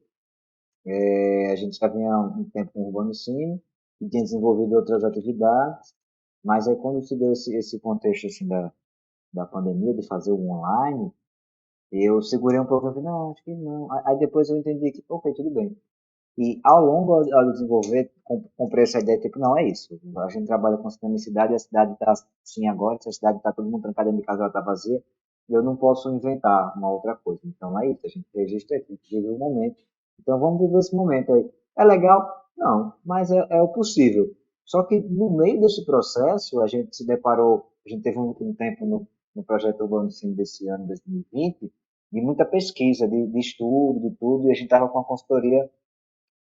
a gente já vinha há um tempo com o Urbano Cine e tinha desenvolvido outras atividades, mas aí quando se deu esse contexto assim, da pandemia, de fazer o online, eu segurei um pouco e falei, não, acho que não. Aí depois eu entendi que, ok, tudo bem. E ao longo, ao desenvolver, comprei essa ideia, tipo, não, é isso. A gente trabalha com cinema em cidade, a cidade está assim agora, se a cidade está todo mundo trancado dentro de casa, ela está vazia, eu não posso inventar uma outra coisa. Então é isso, a gente registra aqui, a gente vive o momento. Então vamos viver esse momento aí. É legal? Não, mas é o possível. Só que no meio desse processo, a gente se deparou, a gente teve um tempo no projeto Urbano Cine desse ano, 2020, de muita pesquisa, de estudo, de tudo, e a gente estava com a consultoria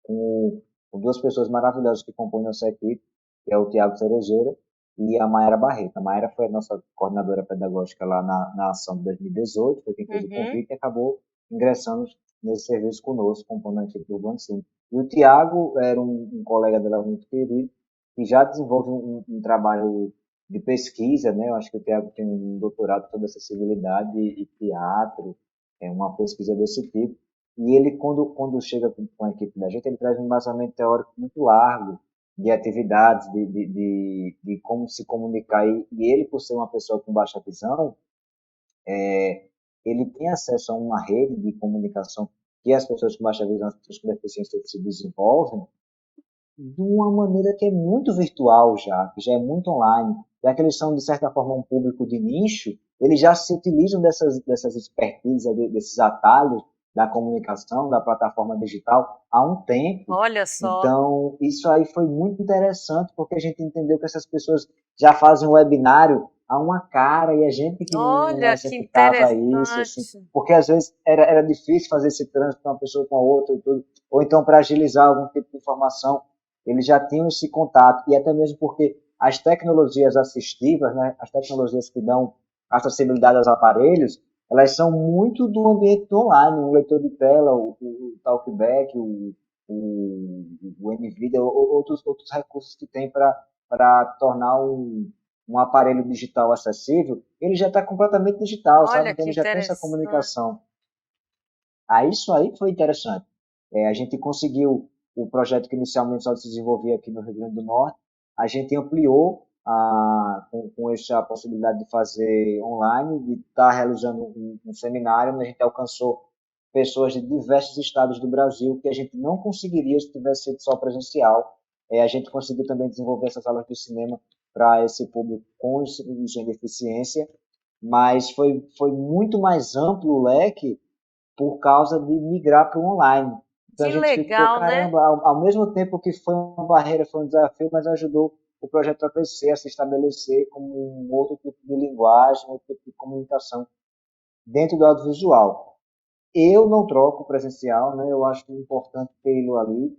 com duas pessoas maravilhosas que compõem nossa equipe, que é o Tiago Cerejeira e a Mayara Barreto. A Mayara foi a nossa coordenadora pedagógica lá na ação de 2018, foi quem fez o convite e acabou ingressando nesse serviço conosco, compondo a equipe do Urbano Cine. E o Tiago era um colega dela muito querido, que já desenvolve um trabalho de pesquisa, né? Eu acho que o Tiago tem um doutorado sobre acessibilidade e teatro, uma pesquisa desse tipo. E ele, quando chega com a equipe da gente, ele traz um embasamento teórico muito largo de atividades, de como se comunicar. E ele, por ser uma pessoa com baixa visão, ele tem acesso a uma rede de comunicação que as pessoas com baixa visão, as pessoas com deficiência se desenvolvem de uma maneira que é muito virtual já, que já é muito online. Já que eles são, de certa forma, um público de nicho, eles já se utilizam dessas expertises, desses atalhos da comunicação, da plataforma digital, há um tempo. Olha só. Então, isso aí foi muito interessante, porque a gente entendeu que essas pessoas já fazem um webinário há uma cara, e a gente que não executava isso, assim, porque às vezes era difícil fazer esse trânsito de uma pessoa com a outra e tudo, ou então para agilizar algum tipo de informação, eles já tinham esse contato, e até mesmo porque as tecnologias assistivas, né, as tecnologias que dão acessibilidade aos aparelhos, elas são muito do ambiente online, o leitor de tela, o talkback, o NVIDIA, outros recursos que tem para tornar um aparelho digital acessível, ele já está completamente digital, sabe? Então ele já tem essa comunicação. Isso aí foi interessante. A gente conseguiu o projeto que inicialmente só se desenvolvia aqui no Rio Grande do Norte, a gente ampliou com essa possibilidade de fazer online, de estar realizando um seminário, onde a gente alcançou pessoas de diversos estados do Brasil que a gente não conseguiria se tivesse sido só presencial. A gente conseguiu também desenvolver essas aulas de cinema para esse público com deficiência, mas foi muito mais amplo o leque por causa de migrar para o online. Então que a gente legal, ficou, caramba, né? Ao mesmo tempo que foi uma barreira, foi um desafio, mas ajudou o projeto a crescer, a se estabelecer como um outro tipo de linguagem, outro tipo de comunicação dentro do audiovisual. Eu não troco presencial, né? Eu acho importante tê-lo ali,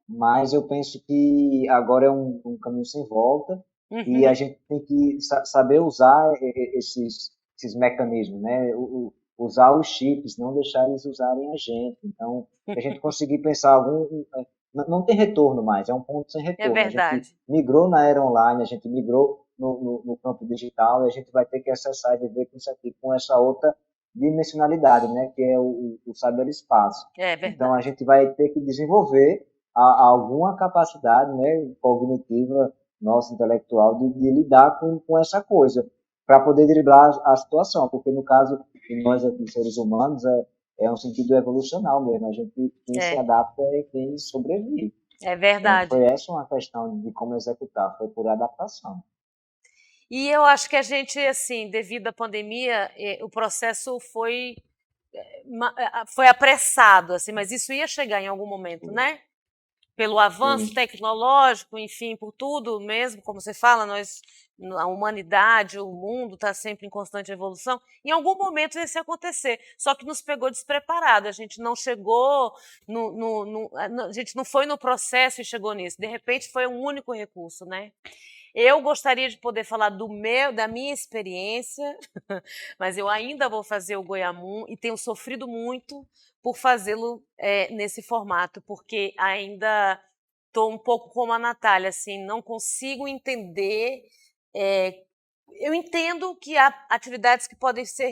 mas eu penso que agora é um caminho sem volta e a gente tem que saber usar esses mecanismos, né? usar os chips, não deixar eles usarem a gente. Então, a gente conseguir pensar não tem retorno mais, é um ponto sem É retorno. A gente verdade. migrou na era online, a gente migrou no campo digital e a gente vai ter que acessar e viver com isso aqui, com essa outra dimensionalidade, né, que é o cyberespaço. É Então, a verdade. gente vai ter que desenvolver alguma capacidade, né, cognitiva, nossa, intelectual, de lidar com essa coisa, para poder driblar a situação, porque no caso de nós aqui, seres humanos, é um sentido evolucional mesmo, a gente quem se É, adapta é quem sobrevive. é Então, verdade. foi essa uma questão de como executar, foi por adaptação. E eu acho que a gente, assim, devido à pandemia, o processo foi apressado, assim, mas isso ia chegar em algum momento, né? Pelo avanço Sim. tecnológico, enfim, por tudo mesmo, como você fala, a humanidade, o mundo está sempre em constante evolução. Em algum momento isso ia acontecer, só que nos pegou despreparado. A gente não chegou, a gente não foi no processo e chegou nisso. De repente foi um único recurso, né? Eu gostaria de poder falar da minha experiência, mas eu ainda vou fazer o Goiamum e tenho sofrido muito por fazê-lo nesse formato, porque ainda estou um pouco como a Natália, assim, não consigo entender. é, eu entendo que há atividades que podem ser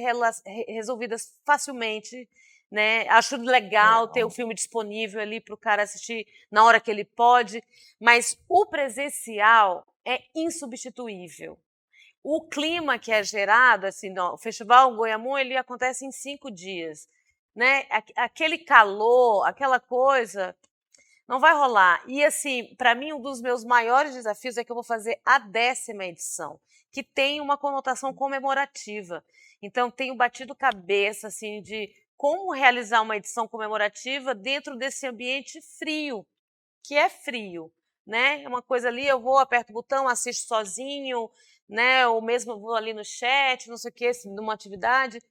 resolvidas facilmente, né? Acho legal ter o filme disponível ali para o cara assistir na hora que ele pode, mas o presencial é insubstituível. O clima que é gerado, assim, o Festival Goiamum, ele acontece em 5 dias, né? Aquele calor, aquela coisa, não vai rolar. E, assim, para mim, um dos meus maiores desafios é que eu vou fazer a 10ª edição, que tem uma conotação comemorativa. Então, tenho batido cabeça, assim, de como realizar uma edição comemorativa dentro desse ambiente frio, que é frio, né? É uma coisa ali, eu vou, aperto o botão, assisto sozinho, né? Ou mesmo vou ali no chat, não sei o quê, assim, numa atividade.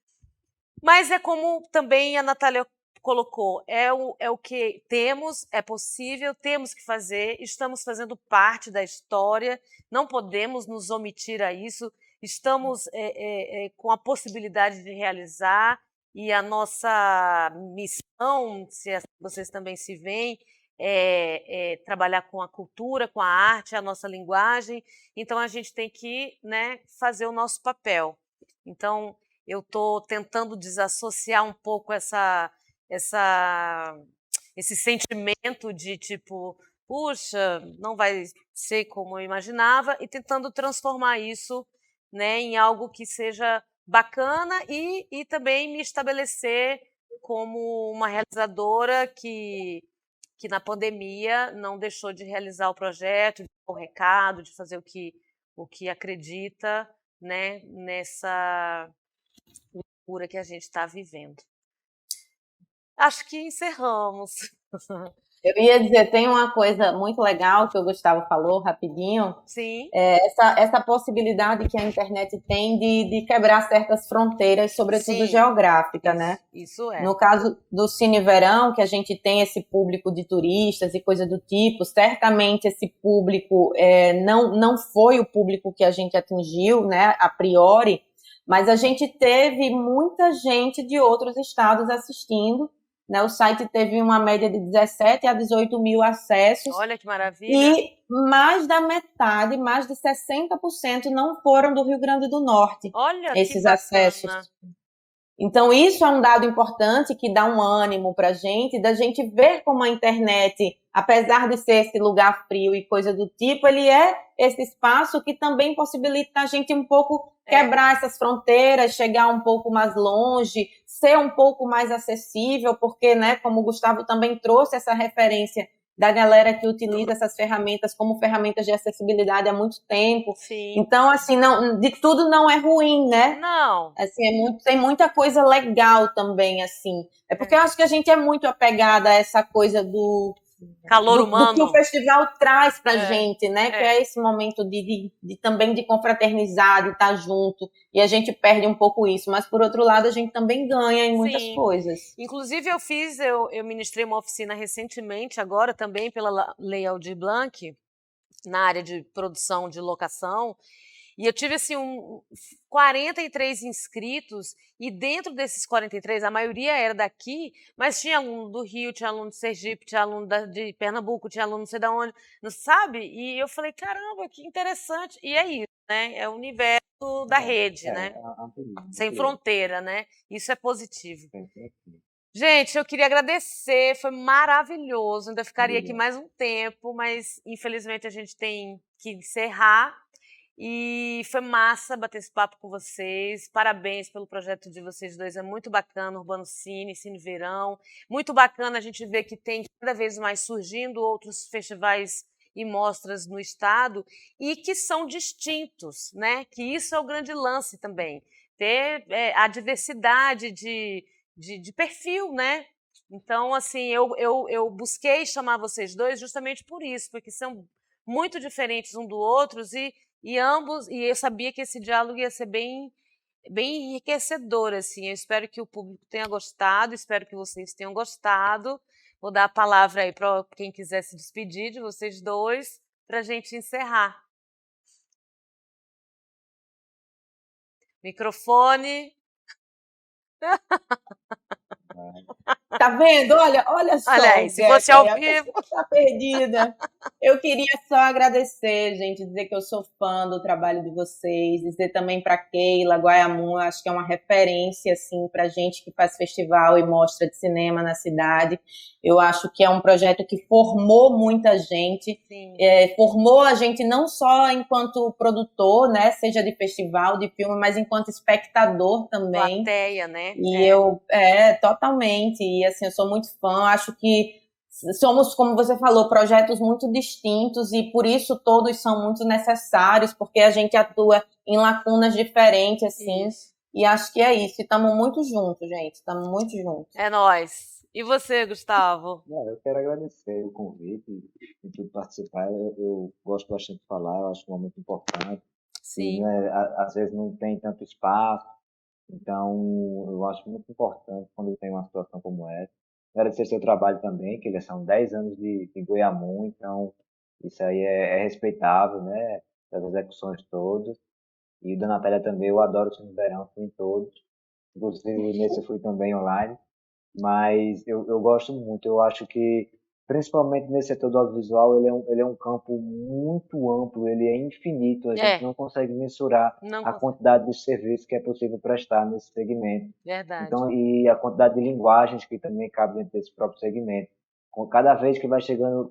Mas é como também a Natália colocou, é o que temos, é possível, temos que fazer, estamos fazendo parte da história, não podemos nos omitir a isso, estamos com a possibilidade de realizar, e a nossa missão, se vocês também se veem, é trabalhar com a cultura, com a arte, a nossa linguagem, então a gente tem que, né, fazer o nosso papel. Então, eu estou tentando desassociar um pouco esse sentimento de tipo, puxa, não vai ser como eu imaginava, e tentando transformar isso, né, em algo que seja bacana e também me estabelecer como uma realizadora que na pandemia não deixou de realizar o projeto, de dar o recado, de fazer o que acredita, né, nessa loucura que a gente está vivendo. Acho que encerramos. Eu ia dizer, tem uma coisa muito legal que o Gustavo falou rapidinho, Sim, essa possibilidade que a internet tem de quebrar certas fronteiras, sobretudo sim, geográfica, né? isso é. No caso do Cine Verão, que a gente tem esse público de turistas e coisa do tipo, certamente esse público não foi o público que a gente atingiu, né, a priori, mas a gente teve muita gente de outros estados assistindo, né? O site teve uma média de 17 a 18 mil acessos Olha que maravilha. e mais da metade, mais de 60% não foram do Rio Grande do Norte, Olha que esses acessos. bacana. Então, isso é um dado importante que dá um ânimo para a gente, da gente ver como a internet, apesar de ser esse lugar frio e coisa do tipo, ele é esse espaço que também possibilita a gente um pouco quebrar essas fronteiras, chegar um pouco mais longe, ser um pouco mais acessível, porque, né, como o Gustavo também trouxe essa referência da galera que utiliza essas ferramentas como ferramentas de acessibilidade há muito tempo. Sim. Então, assim, não, de tudo não é ruim, né? Não. Assim, tem muita coisa legal também, assim. É porque eu acho que a gente é muito apegada a essa coisa do calor do que o humano. festival traz pra gente, né? Que é. é esse momento também de confraternizar, de estar junto. E a gente perde um pouco isso. Mas, por outro lado, a gente também ganha em muitas Sim. coisas. Inclusive, eu ministrei uma oficina recentemente, agora também pela Lei Aldir Blanc, na área de produção de locação, E eu tive, assim, 43 inscritos, e dentro desses 43, a maioria era daqui, mas tinha aluno do Rio, tinha aluno de Sergipe, tinha aluno de Pernambuco, tinha aluno não sei de onde, não sabe? E eu falei, caramba, que interessante. E é isso, né? É o universo da rede, né? Sem fronteira, né? Isso é positivo. Gente, eu queria agradecer, foi maravilhoso. Ainda ficaria aqui mais um tempo, mas infelizmente a gente tem que encerrar. E foi massa bater esse papo com vocês. Parabéns pelo projeto de vocês dois, é muito bacana, Urbano Cine, Cine Verão. Muito bacana a gente ver que tem cada vez mais surgindo outros festivais e mostras no estado e que são distintos, né? Que isso é o grande lance também. Ter a diversidade de perfil, né? Então, assim, eu busquei chamar vocês dois justamente por isso, porque são muito diferentes um do outro e ambos, e eu sabia que esse diálogo ia ser bem enriquecedor, assim. Eu espero que o público tenha gostado, espero que vocês tenham gostado. Vou dar a palavra aí para quem quiser se despedir de vocês dois, para a gente encerrar. Microfone. Tá vendo? Olha só. Olha aí, se fosse ao vivo. A pessoa tá perdida. Eu queria só agradecer, gente, dizer que eu sou fã do trabalho de vocês, dizer também para Keila Guaiamu, acho que é uma referência assim para gente que faz festival e mostra de cinema na cidade. Eu acho que é um projeto que formou muita gente, formou a gente não só enquanto produtor, né, seja de festival, de filme, mas enquanto espectador também. Plateia, né? E totalmente. E assim, eu sou muito fã, acho que somos, como você falou, projetos muito distintos e por isso todos são muito necessários, porque a gente atua em lacunas diferentes, assim. Isso. E acho que é isso. E estamos muito juntos, gente. Estamos muito juntos. É nóis. E você, Gustavo? Eu quero agradecer o convite e tudo participar. Eu gosto bastante de falar, eu acho um momento importante. Sim. E, né, às vezes não tem tanto espaço, então eu acho muito importante quando tem uma situação como essa. Agradecer seu trabalho também, que eles são 10 anos de Goiamu, então isso aí é respeitável, né? As execuções todas. E o da Natália também, eu adoro o Cine Verão, fui em todos. Inclusive nesse eu fui também online. Mas eu gosto muito, eu acho que, principalmente nesse setor do audiovisual, ele é um campo muito amplo, ele é infinito, a gente não consegue mensurar a quantidade de serviços que é possível prestar nesse segmento. Verdade. Então, e a quantidade de linguagens que também cabe dentro desse próprio segmento. Cada vez que eu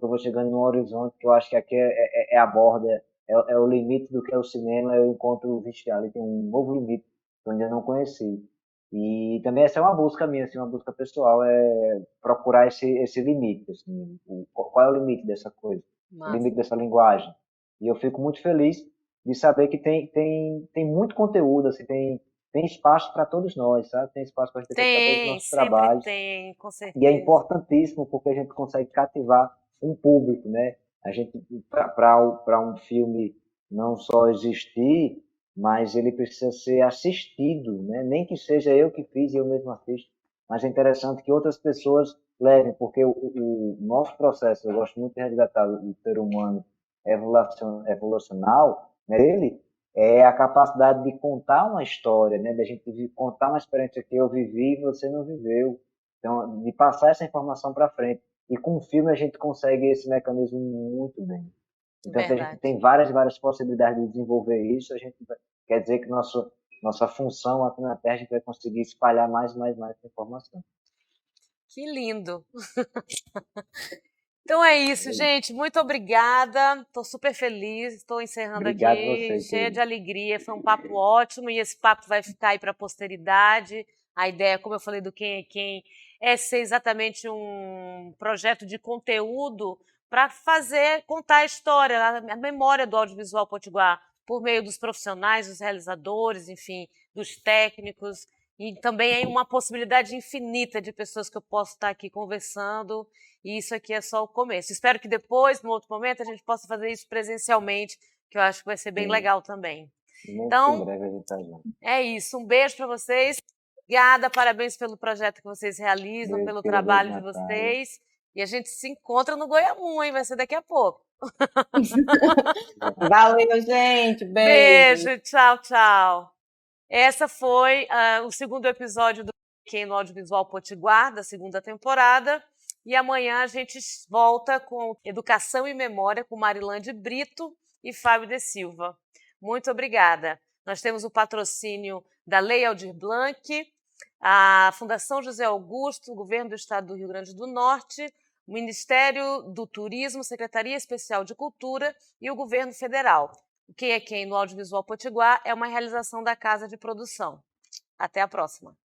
vou chegando no horizonte, que eu acho que aqui é a borda, é o limite do que é o cinema, eu encontro, vixe, ali tem um novo limite que eu ainda não conheci. E também essa é uma busca minha, assim, uma busca pessoal, é procurar esse limite, assim, qual é o limite dessa coisa, o limite dessa linguagem. E eu fico muito feliz de saber que tem muito conteúdo, assim, tem espaço para todos nós, sabe? Tem espaço para a gente executar todos os nossos trabalhos. Tem, com certeza. E é importantíssimo porque a gente consegue cativar um público, né? A gente, para um filme não só existir, mas ele precisa ser assistido, né? Nem que seja eu que fiz e eu mesmo assisto, mas é interessante que outras pessoas levem, porque o nosso processo, eu gosto muito de resgatar o ser humano evolucional, né? Ele é a capacidade de contar uma história, né? Da gente contar uma experiência que eu vivi e você não viveu. Então, de passar essa informação para frente. E com o filme a gente consegue esse mecanismo muito bem. Então, a gente tem várias possibilidades de desenvolver isso. A gente quer dizer que nossa função aqui na Terra, a gente vai conseguir espalhar mais informação. Que lindo! Então é isso, gente. Muito obrigada. Estou super feliz. Estou encerrando aqui, cheia de alegria. Foi um papo ótimo e esse papo vai ficar aí para a posteridade. A ideia, como eu falei, do Quem é Quem, é ser exatamente um projeto de conteúdo para contar a história, a memória do audiovisual potiguar, por meio dos profissionais, dos realizadores, enfim, dos técnicos. E também é uma possibilidade infinita de pessoas que eu posso estar aqui conversando. E isso aqui é só o começo. Espero que depois, num outro momento, a gente possa fazer isso presencialmente, que eu acho que vai ser bem legal também. Então, é isso. Um beijo para vocês. Obrigada, parabéns pelo projeto que vocês realizam, pelo trabalho de vocês. E a gente se encontra no Goiamu, hein? Vai ser daqui a pouco. Valeu, gente. Beijo. Beijo, tchau, tchau. Essa foi o segundo episódio do Quem no Audiovisual Potiguar, da segunda temporada. E amanhã a gente volta com Educação e Memória com Marilande Brito e Fábio de Silva. Muito obrigada. Nós temos o patrocínio da Lei Aldir Blanc, a Fundação José Augusto, o Governo do Estado do Rio Grande do Norte, o Ministério do Turismo, Secretaria Especial de Cultura e o Governo Federal. O Quem é Quem no Audiovisual Potiguar é uma realização da Casa de Produção. Até a próxima.